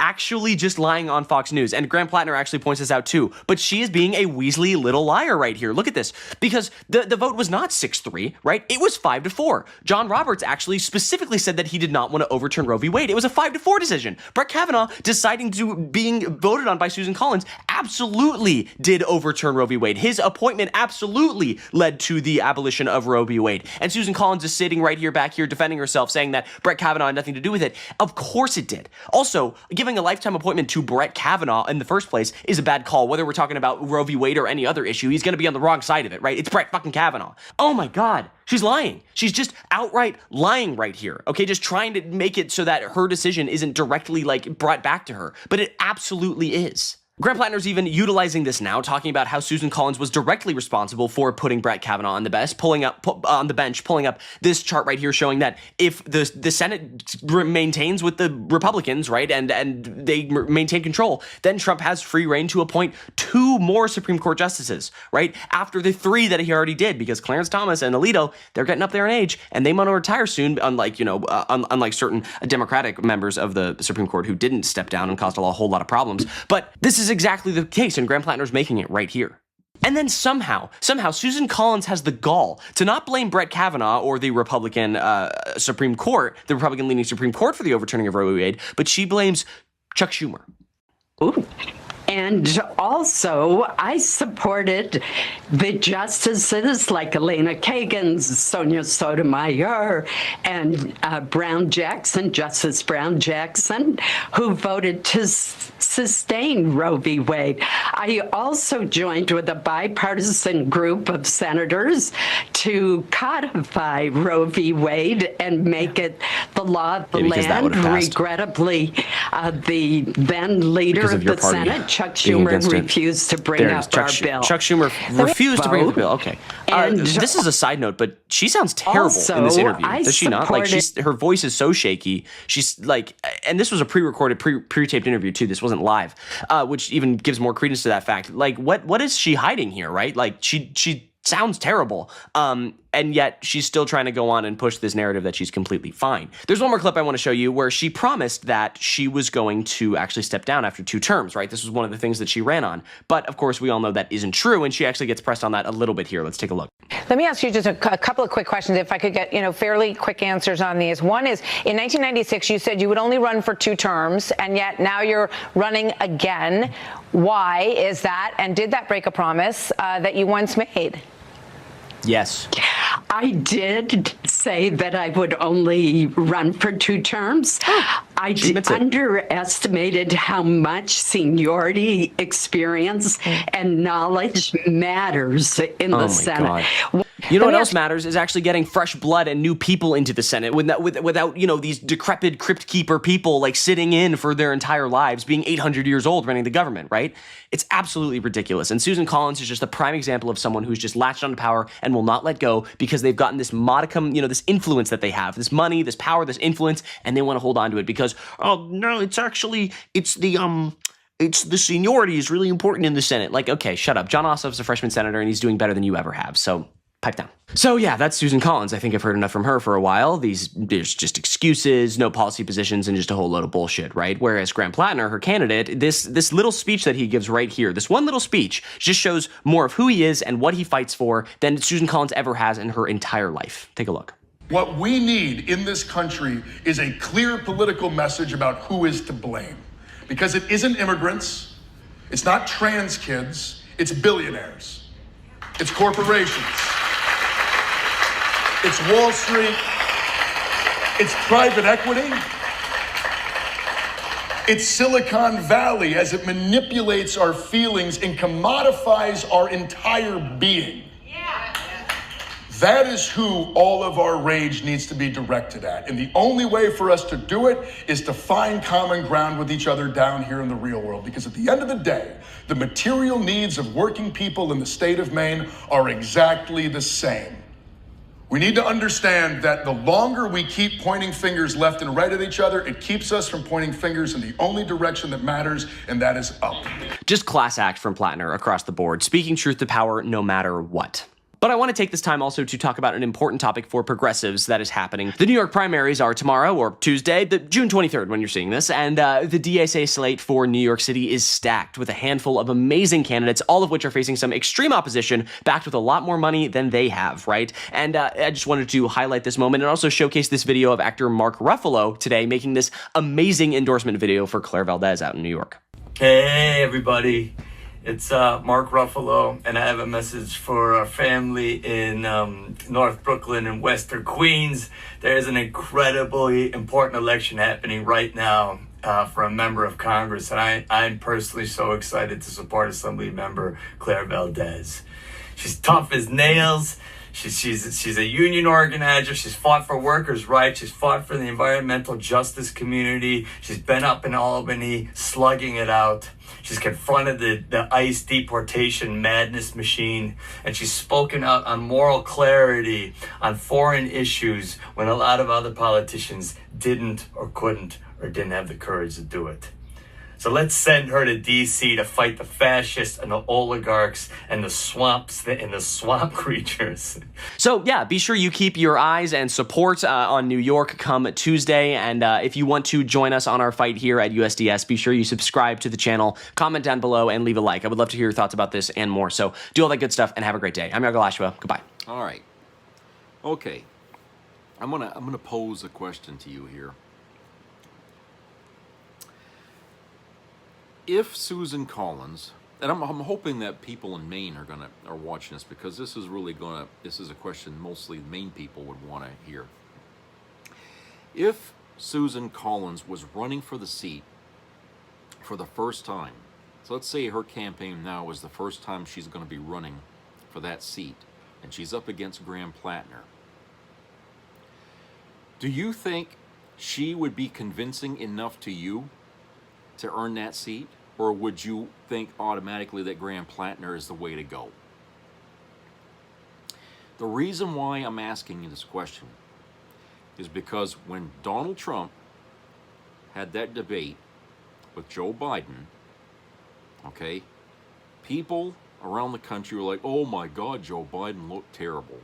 Actually just lying on Fox News. And Graham Plattner actually points this out too. But she is being a Weasley little liar right here. Look at this. Because the vote was not 6-3, right? It was 5-4. John Roberts actually specifically said that he did not want to overturn Roe v. Wade. It was a 5-4 decision. Brett Kavanaugh deciding to being voted on by Susan Collins absolutely did overturn Roe v. Wade. His appointment absolutely led to the abolition of Roe v. Wade. And Susan Collins is sitting right here, back here, defending herself, saying that Brett Kavanaugh had nothing to do with it. Of course it did. Also, giving a lifetime appointment to Brett Kavanaugh in the first place is a bad call. Whether we're talking about Roe v. Wade or any other issue, he's going to be on the wrong side of it, right? It's Brett fucking Kavanaugh. Oh my God. She's lying. She's just outright lying right here. Okay, just trying to make it so that her decision isn't directly brought back to her. But it absolutely is. Graham Plattner's even utilizing this now, talking about how Susan Collins was directly responsible for putting Brett Kavanaugh on the bench, pulling up this chart right here showing that if the Senate maintains with the Republicans, right, and they maintain control, then Trump has free reign to appoint 2 more Supreme Court justices, right, after the 3 that he already did, because Clarence Thomas and Alito, they're getting up there in age, and they want to retire soon, unlike certain Democratic members of the Supreme Court who didn't step down and caused a whole lot of problems. But this is exactly the case, and Graham Plattner's making it right here. And then somehow, Susan Collins has the gall to not blame Brett Kavanaugh or the Republican Supreme Court, the Republican-leaning Supreme Court for the overturning of Roe v. Wade, but she blames Chuck Schumer. Ooh. And also, I supported the justices like Elena Kagan, Sonia Sotomayor, and Justice Brown Jackson, who voted to sustain Roe v. Wade. I also joined with a bipartisan group of senators to codify Roe v. Wade and make it the law of the land. Regrettably, the then leader of the Senate, Chuck Schumer, refused to bring up our bill. Chuck Schumer refused to bring up the bill. Okay. This is a side note, but she sounds terrible in this interview. Does she not? Her voice is so shaky. She's and this was a pre-recorded, pre-taped interview too. This wasn't live, which even gives more credence to that fact. What is she hiding here, right? She sounds terrible. And yet she's still trying to go on and push this narrative that she's completely fine. There's one more clip I want to show you where she promised that she was going to actually step down after 2 terms, right? This was one of the things that she ran on. But of course, we all know that isn't true, and she actually gets pressed on that a little bit here. Let's take a look. Let me ask you just a couple of quick questions, if I could get, fairly quick answers on these. One is, in 1996, you said you would only run for 2 terms, and yet now you're running again. Why is that? And did that break a promise that you once made? Yes. I did say that I would only run for 2 terms. I underestimated how much seniority, experience, and knowledge matters in the Senate. God. You know what else matters is actually getting fresh blood and new people into the Senate without, you know, these decrepit crypt keeper people like sitting in for their entire lives, being 800 years old running the government, right? It's absolutely ridiculous. And Susan Collins is just a prime example of someone who's just latched onto power and will not let go because they've gotten this modicum, you know, this influence that they have, this money, this power, this influence, and they want to hold on to it because, oh, no, it's the seniority is really important in the Senate. Like, okay, shut up. John Ossoff's a freshman senator and he's doing better than you ever have. So pipe down. So yeah, that's Susan Collins. I think I've heard enough from her for a while. There's just excuses, no policy positions, and just a whole load of bullshit, right? Whereas Graham Plattner, her candidate, this little speech that he gives right here, this one little speech just shows more of who he is and what he fights for than Susan Collins ever has in her entire life. Take a look. What we need in this country is a clear political message about who is to blame. Because it isn't immigrants, it's not trans kids, it's billionaires, it's corporations, it's Wall Street, it's private equity, it's Silicon Valley as it manipulates our feelings and commodifies our entire being. That is who all of our rage needs to be directed at. And the only way for us to do it is to find common ground with each other down here in the real world. Because at the end of the day, the material needs of working people in the state of Maine are exactly the same. We need to understand that the longer we keep pointing fingers left and right at each other, it keeps us from pointing fingers in the only direction that matters, and that is up. Just class act from Plattner across the board, speaking truth to power no matter what. But I want to take this time also to talk about an important topic for progressives that is happening. The New York primaries are tomorrow, or Tuesday, June 23rd when you're seeing this, and the DSA slate for New York City is stacked with a handful of amazing candidates, all of which are facing some extreme opposition, backed with a lot more money than they have, right? And I just wanted to highlight this moment and also showcase this video of actor Mark Ruffalo today making this amazing endorsement video for Claire Valdez out in New York. Hey, everybody. It's Mark Ruffalo, and I have a message for our family in North Brooklyn and Western Queens. There's an incredibly important election happening right now for a member of Congress, and I'm personally so excited to support Assembly Member Claire Valdez. She's tough as nails. She's a union organizer. She's fought for workers' rights. She's fought for the environmental justice community. She's been up in Albany slugging it out. She's confronted the ICE deportation madness machine, and she's spoken out on moral clarity on foreign issues when a lot of other politicians didn't or couldn't or didn't have the courage to do it. So let's send her to D.C. to fight the fascists and the oligarchs and the swamps and the swamp creatures. So yeah, be sure you keep your eyes and support on New York come Tuesday. And if you want to join us on our fight here at USDS, be sure you subscribe to the channel, comment down below, and leave a like. I would love to hear your thoughts about this and more. So do all that good stuff and have a great day. I'm Yago Lashua. Goodbye. All right. Okay. I'm gonna pose a question to you here. If Susan Collins, and I'm hoping that people in Maine are watching this, because this is a question mostly Maine people would want to hear. If Susan Collins was running for the seat for the first time, so let's say her campaign now is the first time she's going to be running for that seat, and she's up against Graham Plattner, do you think she would be convincing enough to you to earn that seat? Or would you think automatically that Graham Plattner is the way to go? The reason why I'm asking you this question is because when Donald Trump had that debate with Joe Biden, okay, people around the country were like, oh my God, Joe Biden looked terrible.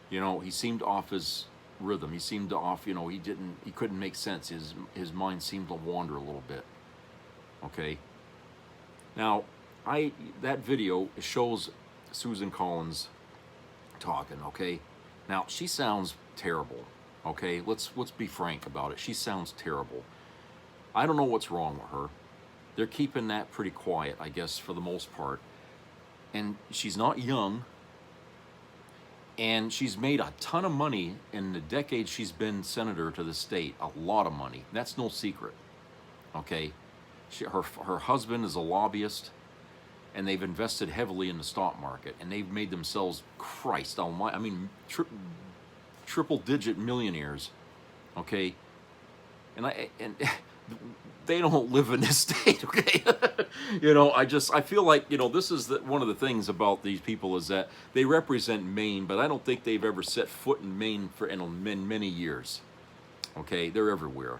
You know, he seemed off his rhythm. He seemed off, you know, he couldn't make sense. His mind seemed to wander a little bit. Okay. Now, that video shows Susan Collins talking, okay? Now, she sounds terrible, okay? Let's be frank about it. She sounds terrible. I don't know what's wrong with her. They're keeping that pretty quiet, I guess, for the most part. And she's not young. And she's made a ton of money in the decade she's been senator to the state. A lot of money. That's no secret. Okay? Her husband is a lobbyist, and they've invested heavily in the stock market, and they've made themselves, Christ almighty, I mean, triple-digit millionaires. Okay? And they don't live in this state, okay? I feel like, this is one of the things about these people is that they represent Maine, but I don't think they've ever set foot in Maine in many years. Okay, they're everywhere.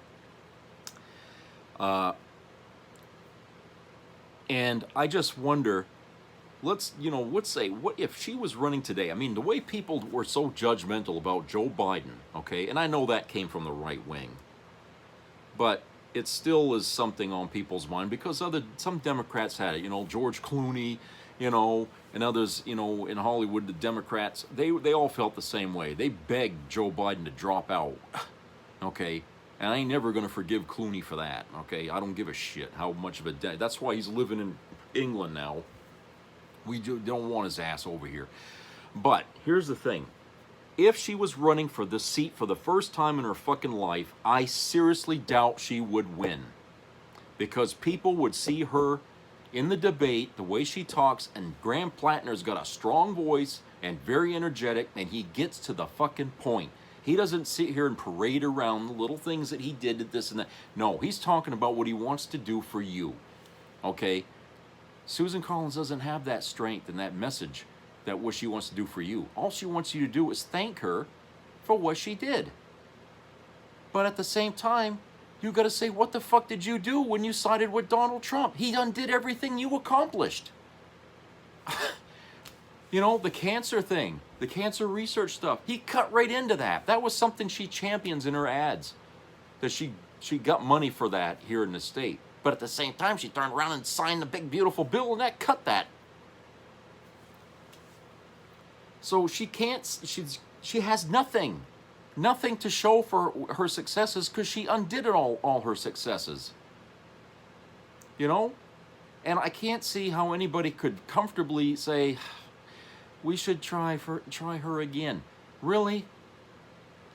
And I just wonder, let's say, what if she was running today? I mean, the way people were so judgmental about Joe Biden, okay, and I know that came from the right wing, but it still is something on people's mind because some Democrats had it, George Clooney, and others, in Hollywood, the Democrats, they all felt the same way. They begged Joe Biden to drop out, okay? And I ain't never going to forgive Clooney for that, okay? I don't give a shit how much of a debt. That's why he's living in England now. We don't want his ass over here. But here's the thing. If she was running for this seat for the first time in her fucking life, I seriously doubt she would win. Because people would see her in the debate, the way she talks, and Graham Plattner's got a strong voice and very energetic, and he gets to the fucking point. He doesn't sit here and parade around the little things that he did, this and that. No, he's talking about what he wants to do for you. Okay? Susan Collins doesn't have that strength and that message that what she wants to do for you. All she wants you to do is thank her for what she did. But at the same time, you got to say, what the fuck did you do when you sided with Donald Trump? He undid everything you accomplished. The cancer thing, the cancer research stuff, he cut right into that. That was something she champions in her ads, that she got money for that here in the state. But at the same time, she turned around and signed the big, beautiful bill, and that cut that. So she has nothing to show for her successes because she undid all her successes. And I can't see how anybody could comfortably say, we should try her again. Really?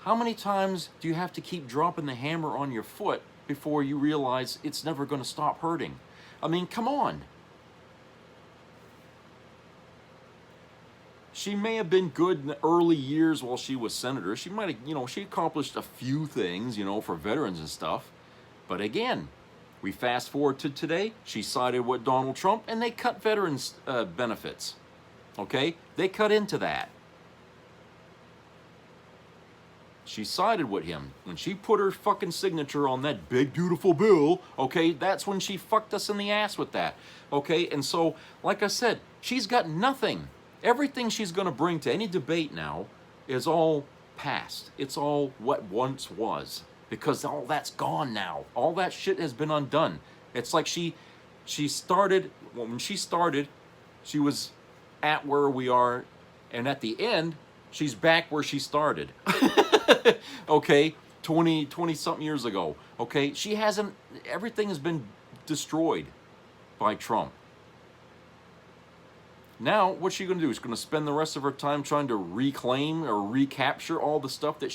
How many times do you have to keep dropping the hammer on your foot before you realize it's never going to stop hurting? I mean, come on. She may have been good in the early years while she was senator. She might have, she accomplished a few things, for veterans and stuff. But again, we fast forward to today. She sided with Donald Trump, and they cut veterans' benefits. Okay? They cut into that. She sided with him. When she put her fucking signature on that big, beautiful bill, okay, that's when she fucked us in the ass with that. Okay? And so, like I said, she's got nothing. Everything she's going to bring to any debate now is all past. It's all what once was. Because all that's gone now. All that shit has been undone. It's like she started, when she started, she was at where we are, and at the end, she's back where she started. Okay? 20 something years ago. Okay? Everything has been destroyed by Trump. Now, what's she going to do? She's going to spend the rest of her time trying to reclaim or recapture all the stuff that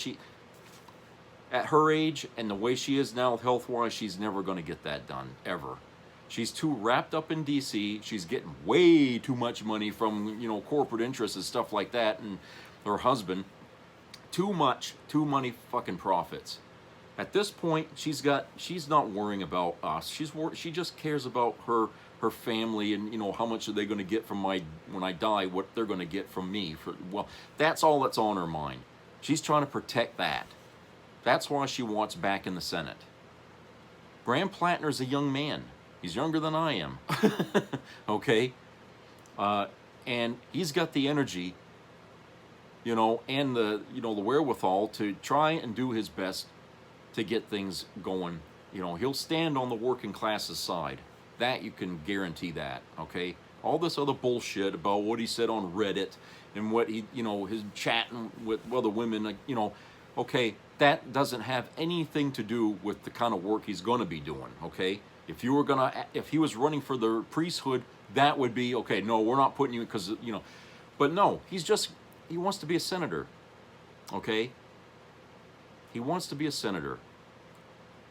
at her age and the way she is now health-wise, she's never going to get that done, ever. She's too wrapped up in D.C. She's getting way too much money from, corporate interests and stuff like that, and her husband. Too money fucking profits. At this point, she's not worrying about us. She just cares about her family and how much are they going to get from when I die, what they're going to get from me. That's all that's on her mind. She's trying to protect that. That's why she wants back in the Senate. Graham Plattner's a young man. He's younger than I am. Okay? And he's got the energy, and the wherewithal to try and do his best to get things going. He'll stand on the working class's side. That you can guarantee that, okay? All this other bullshit about what he said on Reddit and what he, his chatting with other women, okay, that doesn't have anything to do with the kind of work he's going to be doing, okay? If he was running for the priesthood, that would be, okay, no, we're not putting you, because, but no, he's just he wants to be a senator, okay? He wants to be a senator.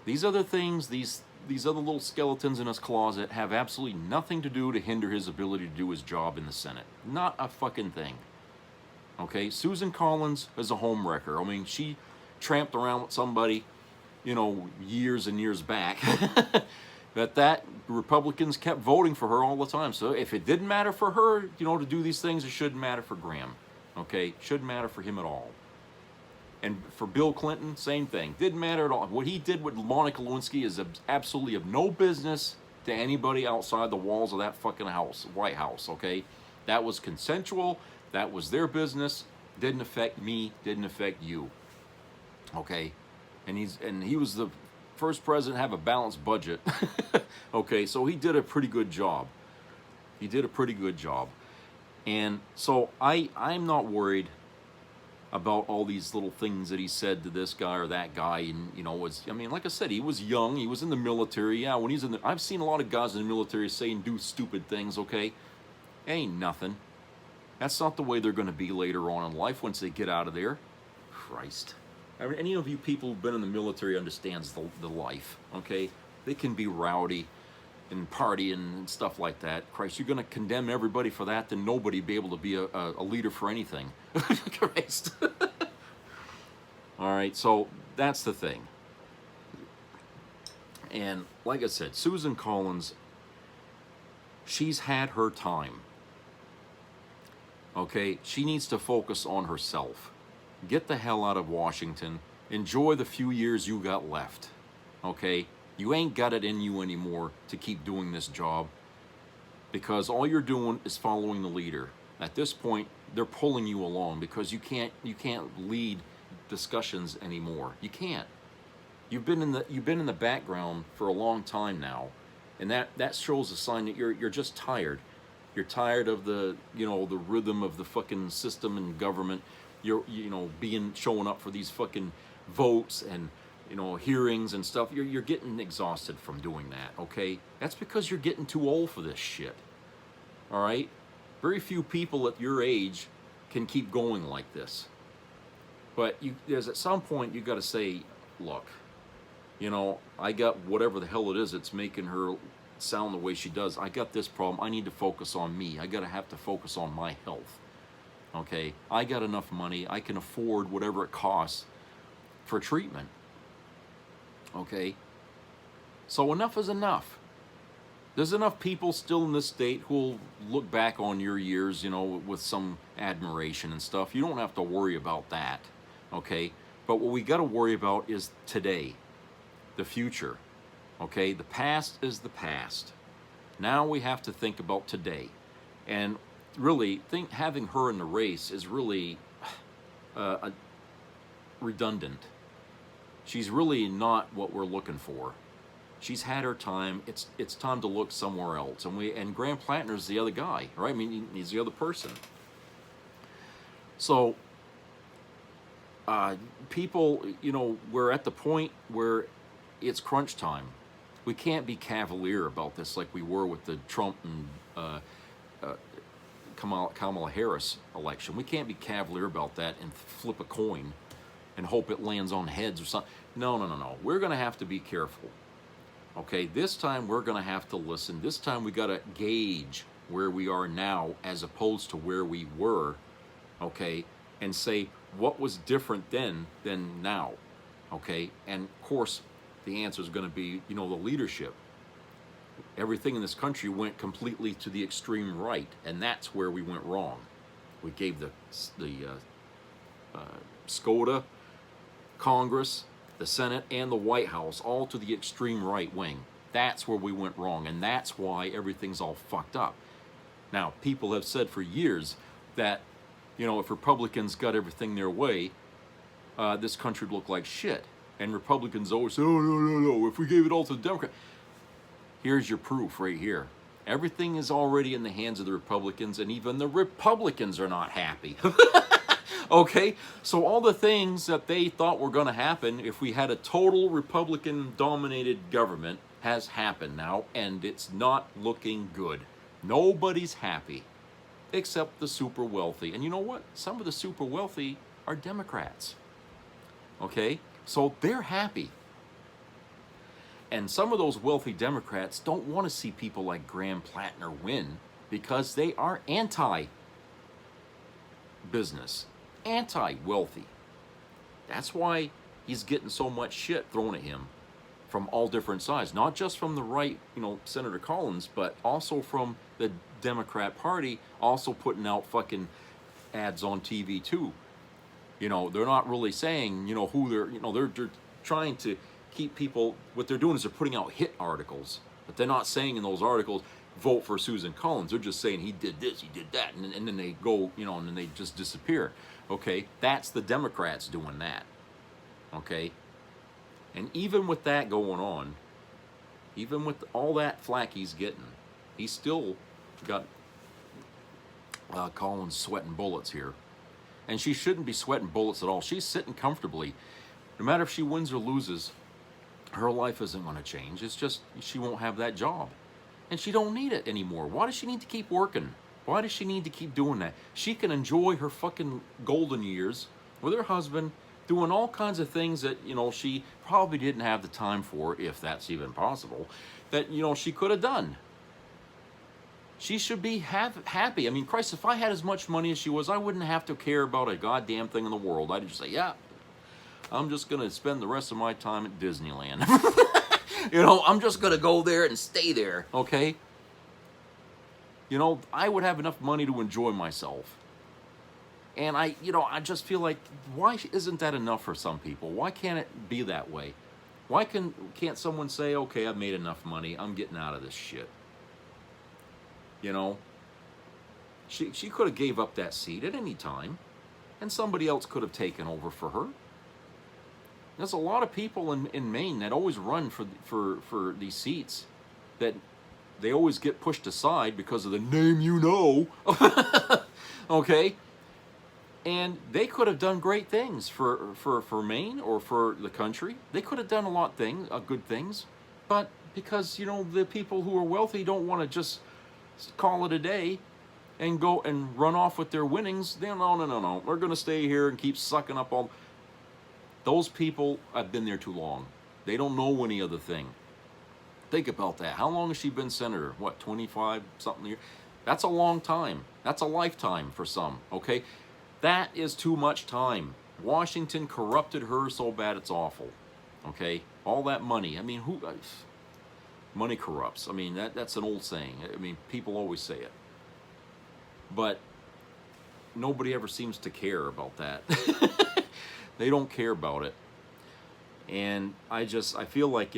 These other things, these other little skeletons in his closet have absolutely nothing to do to hinder his ability to do his job in the Senate. Not a fucking thing. Okay, Susan Collins is a homewrecker. I mean, she tramped around with somebody, you know, years and years back. that Republicans kept voting for her all the time. So if it didn't matter for her, you know, to do these things, it shouldn't matter for Graham. Okay, shouldn't matter for him at all. And for Bill Clinton, same thing. Didn't matter at all. What he did with Monica Lewinsky is absolutely of no business to anybody outside the walls of that fucking house, White House, okay? That was consensual. That was their business. Didn't affect me. Didn't affect you. Okay? And he was the first president to have a balanced budget. Okay, so he did a pretty good job. He did a pretty good job. And so I'm not worried about all these little things that he said to this guy or that guy. And, you know, like I said, he was young. He was in the military. Yeah, when he's I've seen a lot of guys in the military say and do stupid things, okay? Ain't nothing. That's not the way they're going to be later on in life once they get out of there. Christ. I mean, any of you people who've been in the military understands the life, okay? They can be rowdy and party and stuff like that. Christ, you're going to condemn everybody for that, then nobody be able to be a leader for anything. Christ. All right, so that's the thing. And like I said, Susan Collins, she's had her time. Okay, she needs to focus on herself. Get the hell out of Washington. Enjoy the few years you got left. Okay? You ain't got it in you anymore to keep doing this job because all you're doing is following the leader. At this point, they're pulling you along because you can't lead discussions anymore. You can't. You've been in the background for a long time now, and that shows a sign that you're just tired. You're tired of the rhythm of the fucking system and government. You're showing up for these fucking votes and hearings and stuff. You're getting exhausted from doing that, okay? That's because you're getting too old for this shit. All right? Very few people at your age can keep going like this. But there's at some point you got to say, look, I got whatever the hell it is that's making her sound the way she does. I got this problem. I need to focus on me. I have to focus on my health. Okay? I got enough money. I can afford whatever it costs for treatment. Okay? So enough is enough. There's enough people still in this state who'll look back on your years, with some admiration and stuff. You don't have to worry about that. Okay? But what we got to worry about is today. The future. Okay? The past is the past. Now we have to think about today. And really, having her in the race is really redundant. She's really not what we're looking for. She's had her time. It's time to look somewhere else. And Graham Plattner's the other guy, right? I mean, he's the other person. So, people, we're at the point where it's crunch time. We can't be cavalier about this like we were with the Trump and Kamala Harris election. We can't be cavalier about that and flip a coin and hope it lands on heads or something. No. We're going to have to be careful. Okay, this time we're going to have to listen. This time we got to gauge where we are now as opposed to where we were, okay, and say what was different then than now, okay? And of course, the answer is going to be, the leadership. Everything in this country went completely to the extreme right, and that's where we went wrong. We gave the SCOTA, Congress, the Senate, and the White House all to the extreme right wing. That's where we went wrong, and that's why everything's all fucked up. Now, people have said for years that, if Republicans got everything their way, this country would look like shit. And Republicans always say, oh, no, if we gave it all to the Democrats. Here's your proof right here. Everything is already in the hands of the Republicans, and even the Republicans are not happy. Okay? So all the things that they thought were going to happen if we had a total Republican-dominated government has happened now, and it's not looking good. Nobody's happy. except the super wealthy. And you know what? Some of the super wealthy are Democrats. Okay? So they're happy. And some of those wealthy Democrats don't want to see people like Graham Plattner win because they are anti-business, anti-wealthy. That's why he's getting so much shit thrown at him from all different sides, not just from the right, Senator Collins, but also from the Democrat Party, also putting out fucking ads on TV too. They're not really saying, who they're trying to keep people, what they're doing is they're putting out hit articles, but they're not saying in those articles, vote for Susan Collins. They're just saying he did this, he did that, and then they go, and then they just disappear. Okay, that's the Democrats doing that. Okay, and even with that going on, even with all that flack he's getting, he's still got Collins sweating bullets here. And she shouldn't be sweating bullets at all. She's sitting comfortably. No matter if she wins or loses, her life isn't going to change. It's just she won't have that job. And she don't need it anymore. Why does she need to keep working? Why does she need to keep doing that? She can enjoy her fucking golden years with her husband, doing all kinds of things that, she probably didn't have the time for, if that's even possible, that, she could have done. She should be happy. I mean, Christ, if I had as much money as she was, I wouldn't have to care about a goddamn thing in the world. I'd just say, yeah, I'm just going to spend the rest of my time at Disneyland. I'm just going to go there and stay there, okay? I would have enough money to enjoy myself. And I just feel like, why isn't that enough for some people? Why can't it be that way? Why can't someone say, okay, I've made enough money, I'm getting out of this shit? She could have gave up that seat at any time, and somebody else could have taken over for her. There's a lot of people in Maine that always run for these seats that they always get pushed aside because of the name okay? And they could have done great things for Maine or for the country. They could have done a lot of good things, but because, the people who are wealthy don't want to just call it a day and go and run off with their winnings, then no. We're going to stay here and keep sucking up all. Those people have been there too long. They don't know any other thing. Think about that. How long has she been senator? What, 25 something years? That's a long time. That's a lifetime for some, okay? That is too much time. Washington corrupted her so bad it's awful, okay? All that money. I mean, money corrupts. I mean, that's an old saying. I mean, people always say it. But nobody ever seems to care about that. They don't care about it. And I feel like,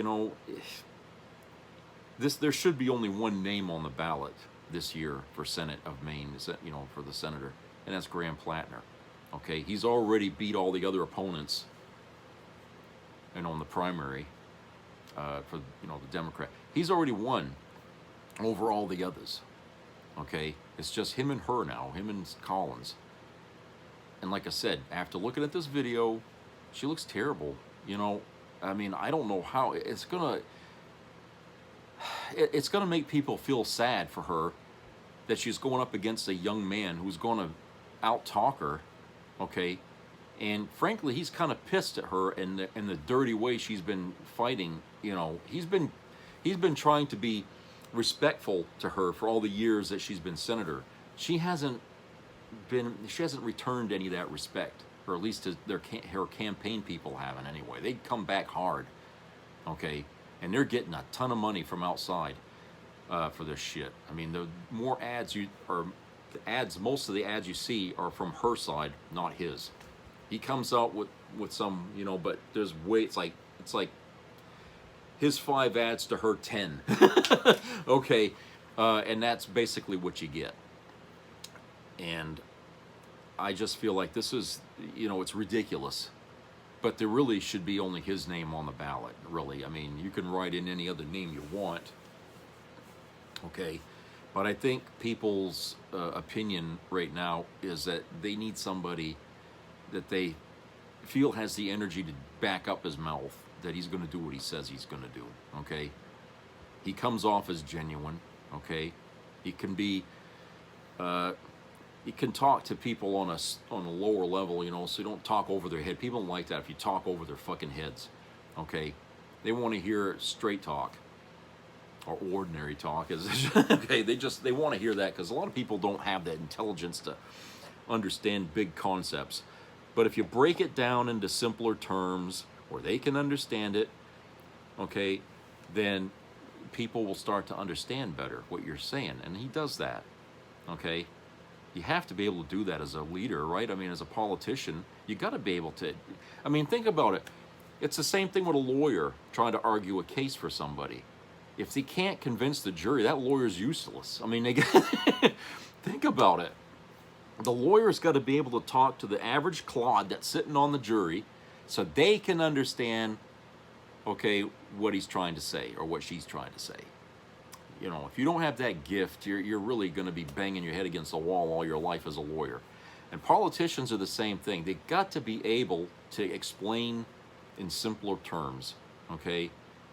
there should be only one name on the ballot this year for Senate of Maine, for the senator, and that's Graham Plattner. Okay, he's already beat all the other opponents, on the primary for the Democrat. He's already won over all the others. Okay, it's just him and her now, him and Collins. And like I said, after looking at this video, she looks terrible. I mean, I don't know how it's gonna make people feel sad for her that she's going up against a young man who's going to out-talk her, okay? And frankly, he's kind of pissed at her in the dirty way she's been fighting. He's been trying to be respectful to her for all the years that she's been senator. She hasn't returned any of that respect, or at least her campaign people haven't anyway. They come back hard, okay? And they're getting a ton of money from outside for this shit. I mean, the more ads most of the ads you see are from her side, not his. He comes out with some, but there's it's like his 5 ads to her 10. Okay, and that's basically what you get. And I just feel like this is, it's ridiculous. But there really should be only his name on the ballot, really. I mean, you can write in any other name you want. Okay, but I think people's opinion right now is that they need somebody that they feel has the energy to back up his mouth, that he's going to do what he says he's going to do, okay? He comes off as genuine, okay? He can be you can talk to people on a lower level, you know, so you don't talk over their head. People don't like that if you talk over their fucking heads, okay? They want to hear straight talk or ordinary talk. Okay, they want to hear that because a lot of people don't have that intelligence to understand big concepts. But if you break it down into simpler terms where they can understand it, okay, then people will start to understand better what you're saying, and he does that, okay? You have to be able to do that as a leader, right? I mean, as a politician, you got to be able to. I mean, think about it. It's the same thing with a lawyer trying to argue a case for somebody. If they can't convince the jury, that lawyer's useless. I mean, think about it. The lawyer's got to be able to talk to the average clod that's sitting on the jury so they can understand, okay, what he's trying to say or what she's trying to say. You know, if you don't have that gift, you're really going to be banging your head against the wall all your life as a lawyer. And politicians are the same thing. They got to be able to explain in simpler terms, okay?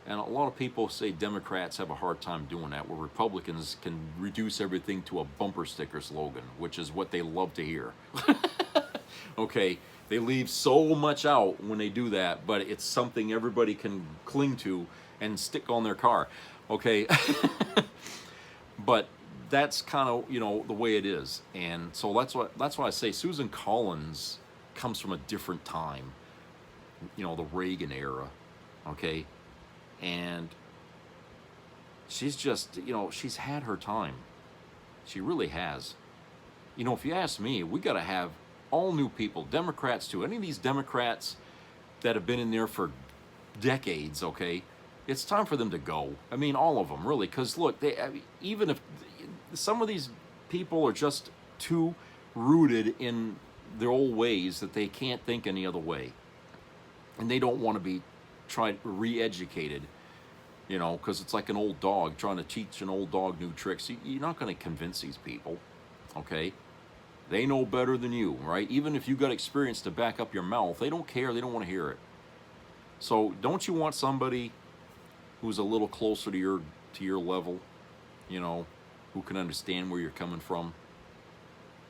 And a lot of people say Democrats have a hard time doing that, where Republicans can reduce everything to a bumper sticker slogan, which is what they love to hear. Okay, they leave so much out when they do that, but it's something everybody can cling to and stick on their car. Okay, but that's kind of, you know, the way it is. And so that's why I say Susan Collins comes from a different time, you know, the Reagan era, okay? And she's just, you know, she's had her time. She really has. You know, if you ask me, we got to have all new people, Democrats too. Any of these Democrats that have been in there for decades, okay? It's time for them to go. I mean, all of them, really, because look, even if some of these people are just too rooted in their old ways that they can't think any other way, and they don't want to be re-educated, you know, because it's like an old dog trying to teach an old dog new tricks. You're not going to convince these people, okay? They know better than you, right? Even if you got experience to back up your mouth, they don't care. They don't want to hear it. So don't you want somebody who's a little closer to your level, you know, who can understand where you're coming from,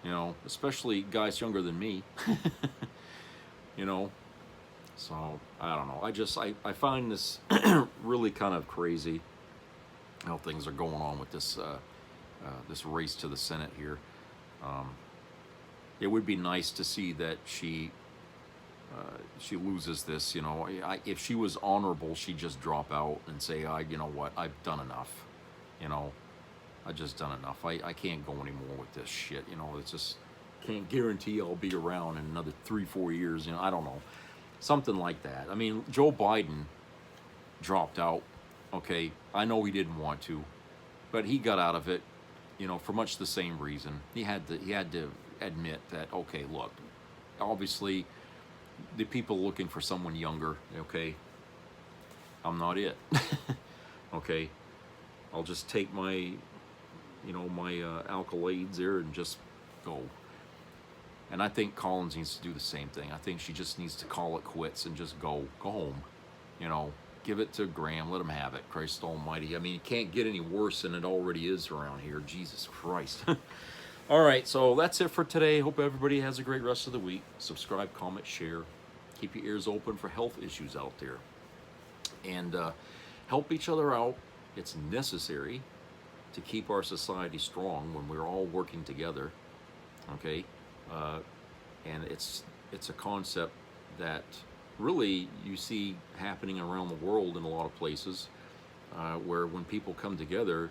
you know, especially guys younger than me, you know? So I don't know. I find this really kind of crazy how things are going on with this this race to the Senate here. It would be nice to see that she loses this, you know. If she was honorable, she'd just drop out and say, you know what, I've done enough, you know, I just done enough. I can't go anymore with this shit, you know. It's just, can't guarantee I'll be around in another 3-4 years, you know. I don't know, something like that. I mean, Joe Biden dropped out, okay. I know he didn't want to, but he got out of it, you know, for much the same reason. He had to admit that, okay, look, obviously the people looking for someone younger, okay, I'm not it. Okay, I'll just take my, you know, my accolades there and just go. And I think Collins needs to do the same thing. I think she just needs to call it quits and just go home, you know. Give it to Graham, let him have it. Christ almighty. I mean, it can't get any worse than it already is around here. Jesus Christ. All right, so that's it for today. Hope everybody has a great rest of the week. Subscribe, comment, share. Keep your ears open for health issues out there. And help each other out. It's necessary to keep our society strong when we're all working together. Okay? And it's a concept that really you see happening around the world in a lot of places, where when people come together,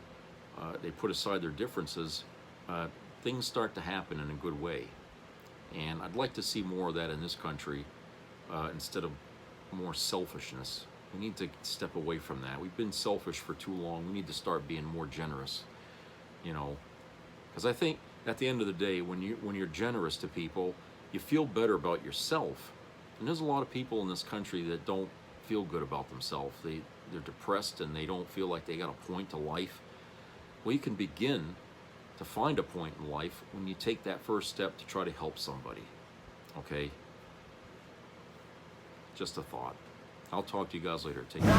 they put aside their differences, things start to happen in a good way. And I'd like to see more of that in this country, instead of more selfishness. We need to step away from that. We've been selfish for too long. We need to start being more generous, you know, because I think at the end of the day, when you're generous to people, you feel better about yourself. And there's a lot of people in this country that don't feel good about themselves. They're depressed and they don't feel like they got a point to life. Well, you can begin to find a point in life when you take that first step to try to help somebody. Okay? Just a thought. I'll talk to you guys later. Take care.